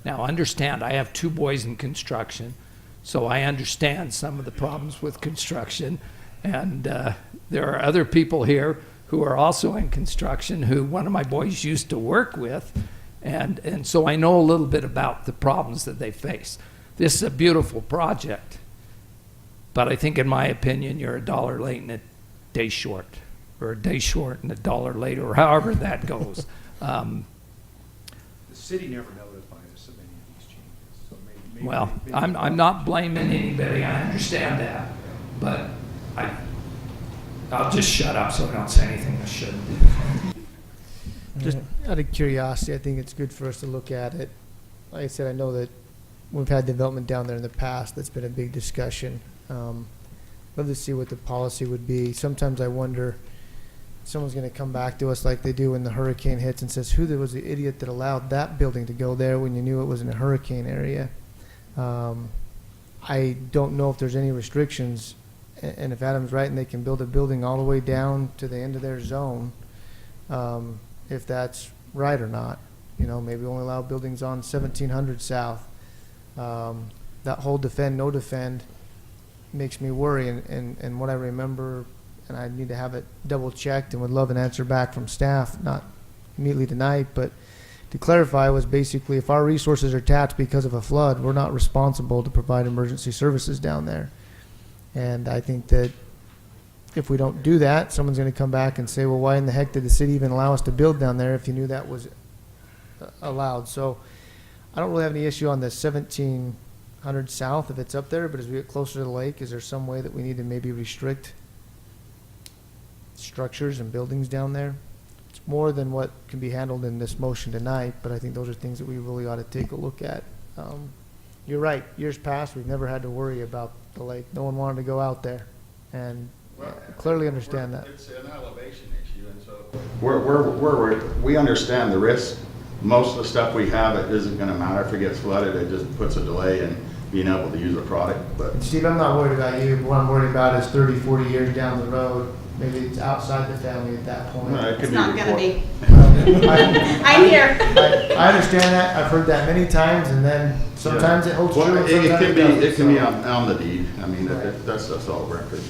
Now, understand, I have 2 boys in construction, so I understand some of the problems with construction, and there are other people here who are also in construction who one of my boys used to work with, and so I know a little bit about the problems that they face. This is a beautiful project, but I think, in my opinion, you're $1 late and a day short, or a day short and $1 late, or however that goes. The city never notified us of any of these changes, so maybe. Well, I'm not blaming anybody, I understand that, but I'll just shut up so I don't say anything I shouldn't. Just out of curiosity, I think it's good for us to look at it. Like I said, I know that we've had development down there in the past. That's been a big discussion. Love to see what the policy would be. Sometimes I wonder, someone's going to come back to us like they do when the hurricane hits and says, who was the idiot that allowed that building to go there when you knew it was in a hurricane area? I don't know if there's any restrictions, and if Adam's right and they can build a building all the way down to the end of their zone, if that's right or not. You know, maybe only allow buildings on 1700 South. That whole defend, no defend makes me worry, and what I remember, and I need to have it double checked and would love an answer back from staff, not immediately tonight, but to clarify was basically if our resources are tapped because of a flood, we're not responsible to provide emergency services down there. And I think that if we don't do that, someone's going to come back and say, well, why in the heck did the city even allow us to build down there if you knew that was allowed? So I don't really have any issue on the 1700 South if it's up there, but as we get closer to the lake, is there some way that we need to maybe restrict structures and buildings down there? It's more than what can be handled in this motion tonight, but I think those are things that we really ought to take a look at. You're right. Years past, we've never had to worry about the lake. No one wanted to go out there, and clearly understand that. It's an elevation issue, and so we understand the risk. Most of the stuff we have, it isn't going to matter if it gets flooded. It just puts a delay in being able to use a product. But Steve, I'm not worried about you. What I'm worried about is 30, 40 years down the road. Maybe it's outside the family at that point. No, it could It's be not going to be. I'm here. I understand that. I've heard that many times, and then sometimes it holds true. Well, and sometimes it doesn't, can be so. on the deed. I mean, Right. that's all record.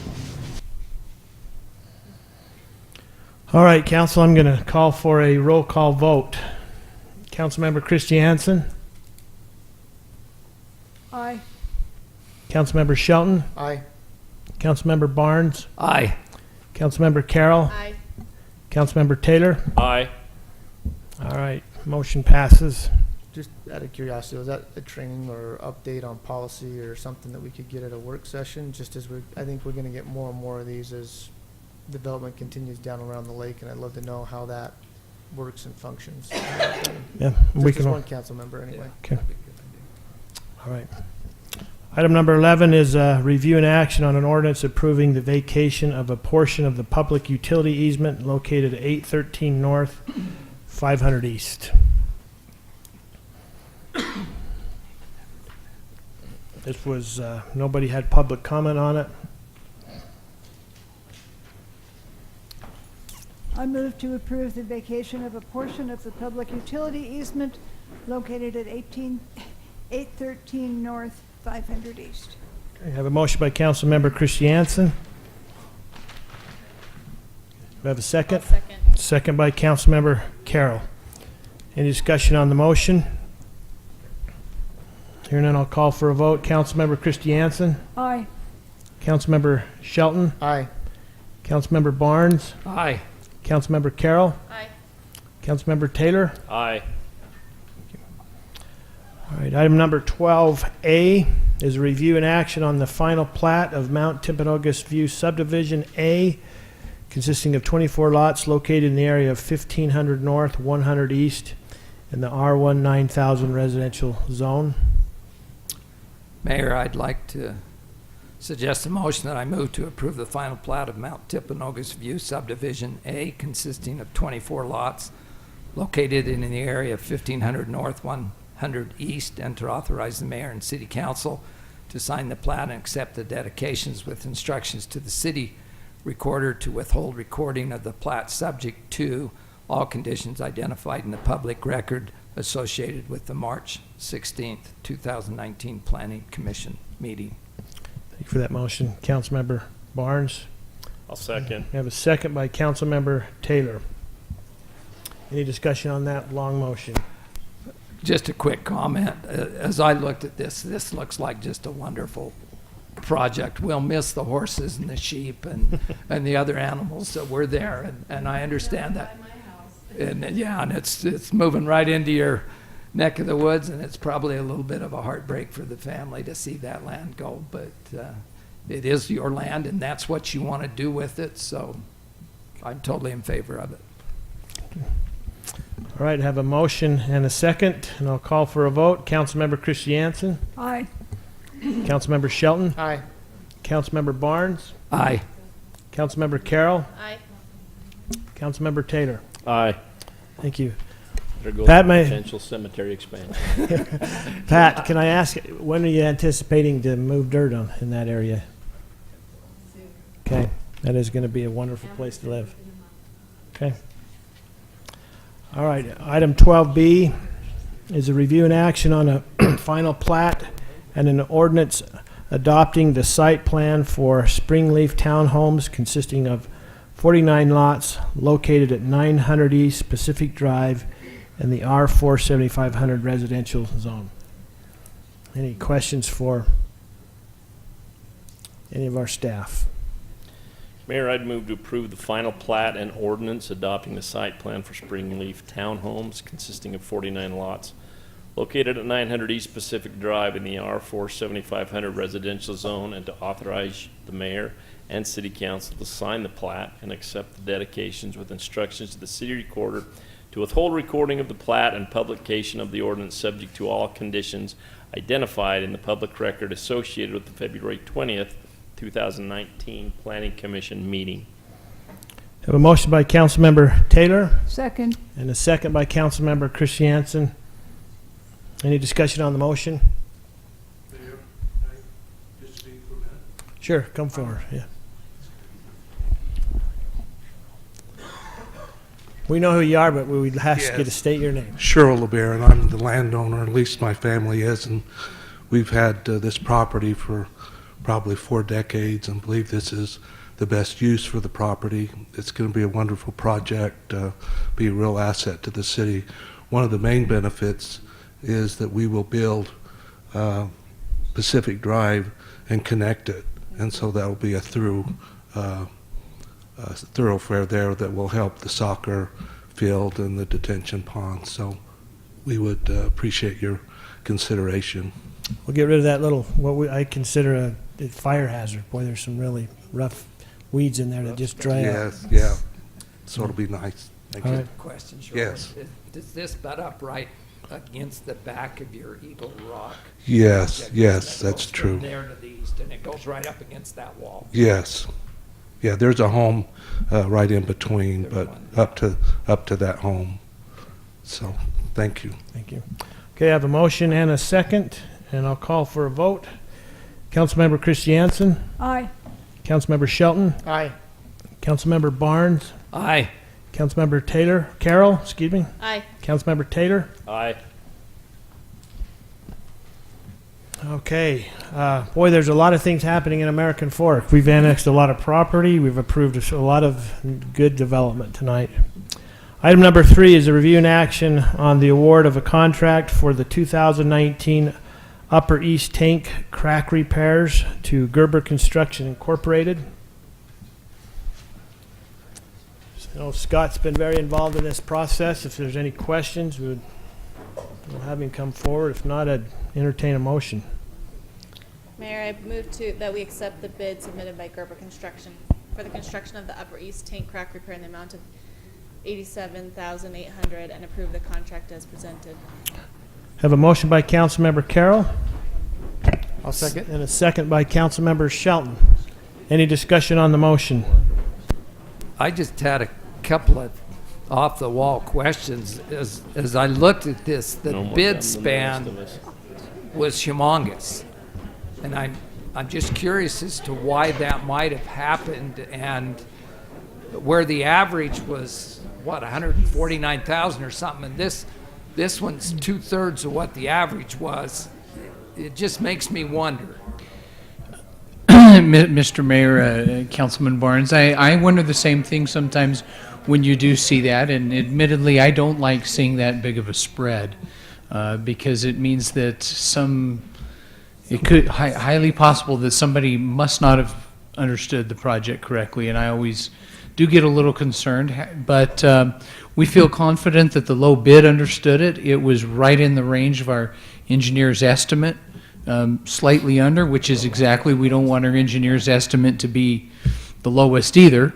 All right, council, I'm going to call for a roll call vote. Councilmember Christiansen, Aye. Councilmember Shelton, Aye. Councilmember Barnes, Aye. Councilmember Carroll, Aye. Councilmember Taylor. Aye. All right, motion passes. Just out of curiosity, was that a training or update on policy or something that we could get at a work session? Just as I think we're going to get more and more of these as development continues down around the lake, and I'd love to know how that works and functions. Yeah, we Just as can. one council member, anyway. Okay. All right. Item number 11 is review and action on an ordinance approving the vacation of a portion of the public utility easement located at 813 North, 500 East. This was, nobody had public comment on it. I move to approve the vacation of a portion of the public utility easement located at 813 North, 500 East. I have a motion by Councilmember Christiansen. Do I have a second? I'll second. Second by Councilmember Carroll. Any discussion on the motion? Hearing none, I'll call for a vote. Councilmember Christiansen? Aye. Councilmember Shelton? Aye. Councilmember Barnes? Aye. Councilmember Carroll? Aye. Councilmember Taylor? Aye. All right, item number 12A is a review and action on the final plat of Mount Timpanogos View Subdivision A, consisting of 24 lots located in the area of 1500 North, 100 East, in the R1 9000 residential zone. Mayor, I'd like to suggest a motion that I move to approve the final plat of Mount Timpanogos View Subdivision A, consisting of 24 lots located in the area of 1500 North, 100 East, and to authorize the mayor and city council to sign the plat and accept the dedications with instructions to the city recorder to withhold recording of the plat subject to all conditions identified in the public record associated with the March 16th, 2019 Planning Commission meeting. Thank you for that motion. Councilmember Barnes? I'll second. We have a second by Councilmember Taylor. Any discussion on that long motion? Just a quick comment. As I looked at this looks like just a wonderful project. We'll miss the horses and the sheep and the other animals that were there, and I understand that. And yeah, and it's moving right into your neck of the woods, and it's probably a little bit of a heartbreak for the family to see that land go. But it is your land, and that's what you want to do with it. So I'm totally in favor of it. All right, I have a motion and a second, and I'll call for a vote. Councilmember Christiansen? Aye. Councilmember Shelton? Aye. Councilmember Barnes? Aye. Councilmember Carroll? Aye. Councilmember Taylor? Aye. Thank you. There goes Pat, the potential cemetery expansion. Pat, can I ask, when are you anticipating to move dirt in that area? Okay, that is going to be a wonderful place to live. Okay. All right, item 12B is a review and action on a final plat and an ordinance adopting the site plan for Springleaf Townhomes consisting of 49 lots located at 900 East Pacific Drive in the R4 7500 residential zone. Any questions for any of our staff? Mayor, I'd move to approve the final plat and ordinance adopting the site plan for Springleaf Townhomes consisting of 49 lots located at 900 East Pacific Drive in the R4 7500 residential zone, and to authorize the mayor and city council to sign the plat and accept the dedications with instructions to the city recorder to withhold recording of the plat and publication of the ordinance subject to all conditions identified in the public record associated with the February 20th, 2019 Planning Commission meeting. Have a motion by Councilmember Taylor Second. and a second by Councilmember Christiansen. Any discussion on the motion? Sure, come forward. Yeah. We know who you are, but we would ask you to state your name. Cheryl LeBaron, and I'm the landowner, at least my family is, and we've had this property for probably 4 decades and believe this is the best use for the property. It's going to be a wonderful project, be a real asset to the city. One of the main benefits is that we will build Pacific Drive and connect it, and so that will be a thoroughfare there that will help the soccer field and the detention pond. So we would appreciate your consideration. We'll get rid of that little, I consider a fire hazard. Boy, there's some really rough weeds in there that just dry out. Yes, yeah. So it'll be nice. Thank All you. right. Question, Cheryl. Yes. Does this butt up right against the back of your Eagle Rock? Yes, project? yes, That that's goes true. from there to the east, and it goes right up against that wall. Yes. Yeah, there's a home right in between, but up to that home. So, thank you. Thank you. Okay, I have a motion and a second, and I'll call for a vote. Councilmember Christiansen, Aye. Councilmember Shelton, Aye. Councilmember Barnes, Aye. Councilmember Carroll, excuse me, Aye. Councilmember Taylor. Aye. Okay, boy, there's a lot of things happening in American Fork. We've annexed a lot of property. We've approved a lot of good development tonight. Item number 3 is a review and action on the award of a contract for the 2019 Upper East Tank crack repairs to Gerber Construction Incorporated. So Scott's been very involved in this process. If there's any questions, we'll have him come forward. If not, I'd entertain a motion. Mayor, I move that we accept the bid submitted by Gerber Construction for the construction of the Upper East Tank crack repair in the amount of $87,800 and approve the contract as presented. Have a motion by Councilmember Carroll. I'll second. And a second by Councilmember Shelton. Any discussion on the motion? I just had a couple of off-the-wall questions. As I looked at this, the No more bid dumb than the rest span of us. was humongous. And I'm just curious as to why that might have happened, and where the average was, what, 149,000 or something, and this one's 2/3 of what the average was. It just makes me wonder. Mr. Mayor, Councilman Barnes, I wonder the same thing sometimes when you do see that, and admittedly, I don't like seeing that big of a spread, because it means that it could highly possible that somebody must not have understood the project correctly, and I always do get a little concerned, but we feel confident that the low bid understood it. It was right in the range of our engineer's estimate, slightly under, which is exactly, we don't want our engineer's estimate to be the lowest either.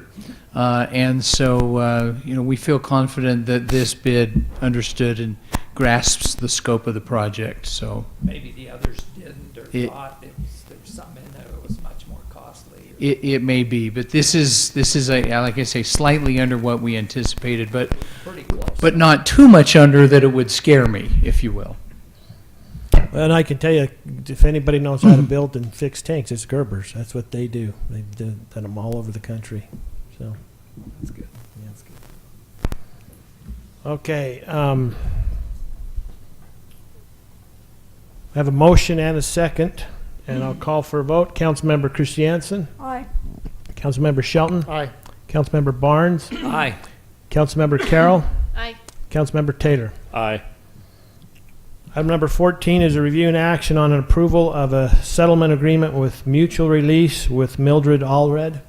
And so, we feel confident that this bid understood and grasps the scope of the project, so. Maybe the others didn't, or thought there was something in there that was much more costly. It may be, but this is like I say, slightly under what we anticipated, but Pretty close. but not too much under that it would scare me, if you will. And I can tell you, if anybody knows how to build and fix tanks, it's Gerber's. That's what they do. They've done them all over the country. So That's good. yeah, that's good. Okay. I have a motion and a second, and I'll call for a vote. Councilmember Christiansen, Aye. Councilmember Shelton, Aye. Councilmember Barnes, Aye. Councilmember Carroll, Aye. Councilmember Taylor. Aye. Item number 14 is a review and action on an approval of a settlement agreement with mutual release with Mildred Allred.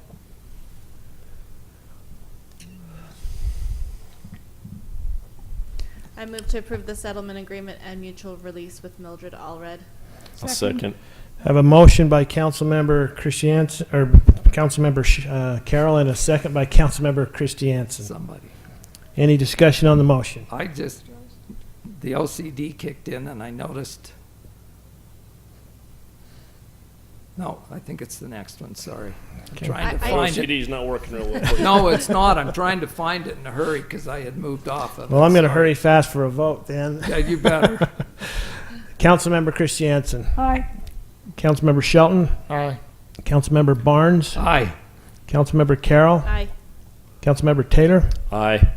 I move to approve the settlement agreement and mutual release with Mildred Allred. I'll second. Have a motion by Councilmember Christiansen, or Councilmember Carroll, and a second by Councilmember Christiansen. Somebody. Any discussion on the motion? The OCD kicked in and I noticed. No, I think it's the next one, sorry. I'm trying to find it. OCD's not working real well. No, it's not. I'm trying to find it in a hurry because I had moved off of it. Well, I'm going to Sorry. hurry fast for a vote then. Yeah, you better. Councilmember Christiansen. Aye. Councilmember Shelton. Aye. Councilmember Barnes. Aye. Councilmember Carroll. Aye. Councilmember Taylor. Aye.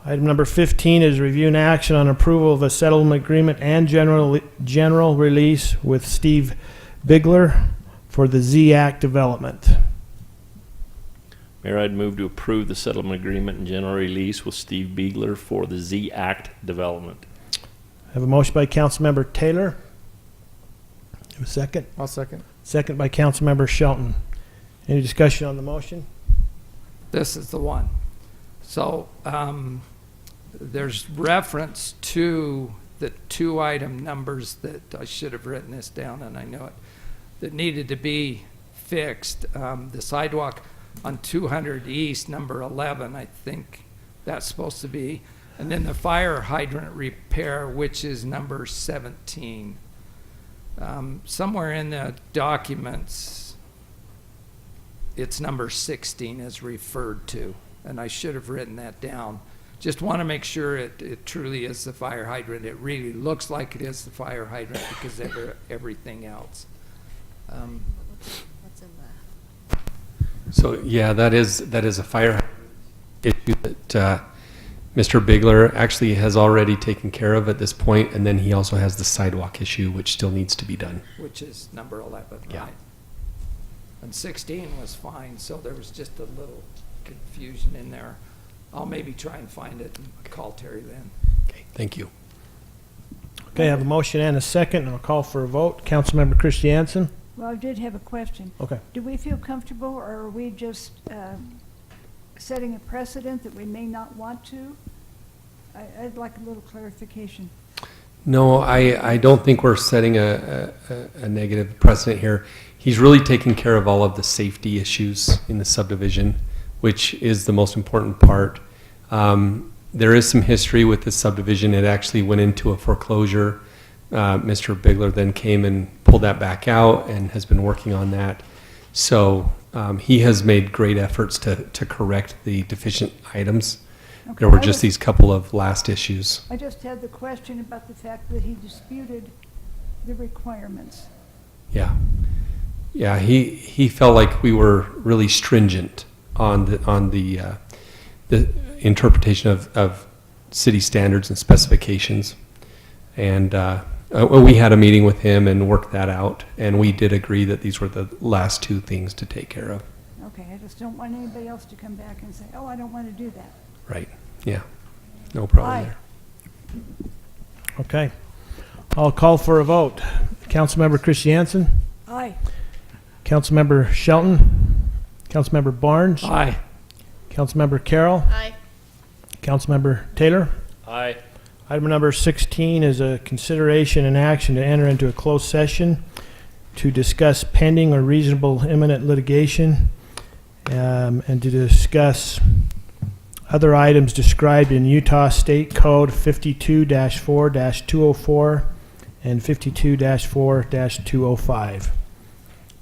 Item number 15 is review and action on approval of a settlement agreement and general release with Steve Bigler for the Z-Act development. Mayor, I'd move to approve the settlement agreement and general release with Steve Biegler for the Z-Act development. I have a motion by Councilmember Taylor. Have a second? I'll second. Second by Councilmember Shelton. Any discussion on the motion? This is the one. So there's reference to the 2 item numbers that I should have written this down, and I know it, that needed to be fixed. The sidewalk on 200 East, number 11, I think that's supposed to be. And then the fire hydrant repair, which is number 17. Somewhere in the documents, it's number 16 is referred to, and I should have written that down. Just want to make sure it truly is the fire hydrant. It really looks like it is the fire hydrant because of everything else. What's in the? So, yeah, that is a fire issue that Mr. Bigler actually has already taken care of at this point, and then he also has the sidewalk issue, which still needs to be done. Which is number 11, Yeah. right? And 16 was fine, so there was just a little confusion in there. I'll maybe try and find it and call Terry then. Okay, thank you. Okay, I have a motion and a second, and I'll call for a vote. Councilmember Christiansen? Well, I did have a question. Okay. Do we feel comfortable, or are we just setting a precedent that we may not want to? I'd like a little clarification. No, I don't think we're setting a negative precedent here. He's really taking care of all of the safety issues in the subdivision, which is the most important part. There is some history with this subdivision. It actually went into a foreclosure. Mr. Bigler then came and pulled that back out and has been working on that. So he has made great efforts to correct the deficient items. Okay, There were just these couple of last issues. I just had the question about the fact that he disputed the requirements. Yeah. Yeah, he felt like we were really stringent on the interpretation of city standards and specifications. And we had a meeting with him and worked that out, and we did agree that these were the last two things to take care of. Okay, I just don't want anybody else to come back and say, oh, I don't want to do that. Right, yeah, no problem Aye. there. Okay. I'll call for a vote. Councilmember Christiansen? Aye. Councilmember Shelton? Councilmember Barnes? Aye. Councilmember Carroll? Aye. Councilmember Taylor? Aye. Item number 16 is a consideration and action to enter into a closed session to discuss pending or reasonable imminent litigation and to discuss other items described in Utah State Code 52-4-204 and 52-4-205.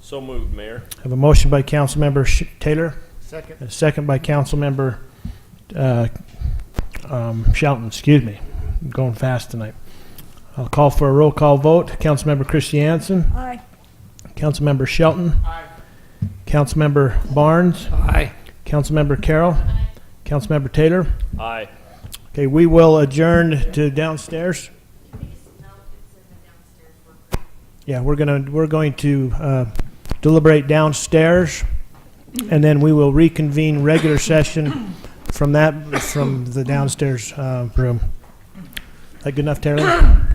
So moved, Mayor. I have a motion by Councilmember Taylor, Second. a second by Councilmember Shelton, excuse me. I'm going fast tonight. I'll call for a roll call vote. Councilmember Christiansen? Aye. Councilmember Shelton? Aye. Councilmember Barnes? Aye. Councilmember Carroll? Aye. Councilmember Taylor? Aye. Okay, we will adjourn to downstairs. Yeah, we're going to deliberate downstairs, and then we will reconvene regular session from the downstairs room. That good enough, Taylor?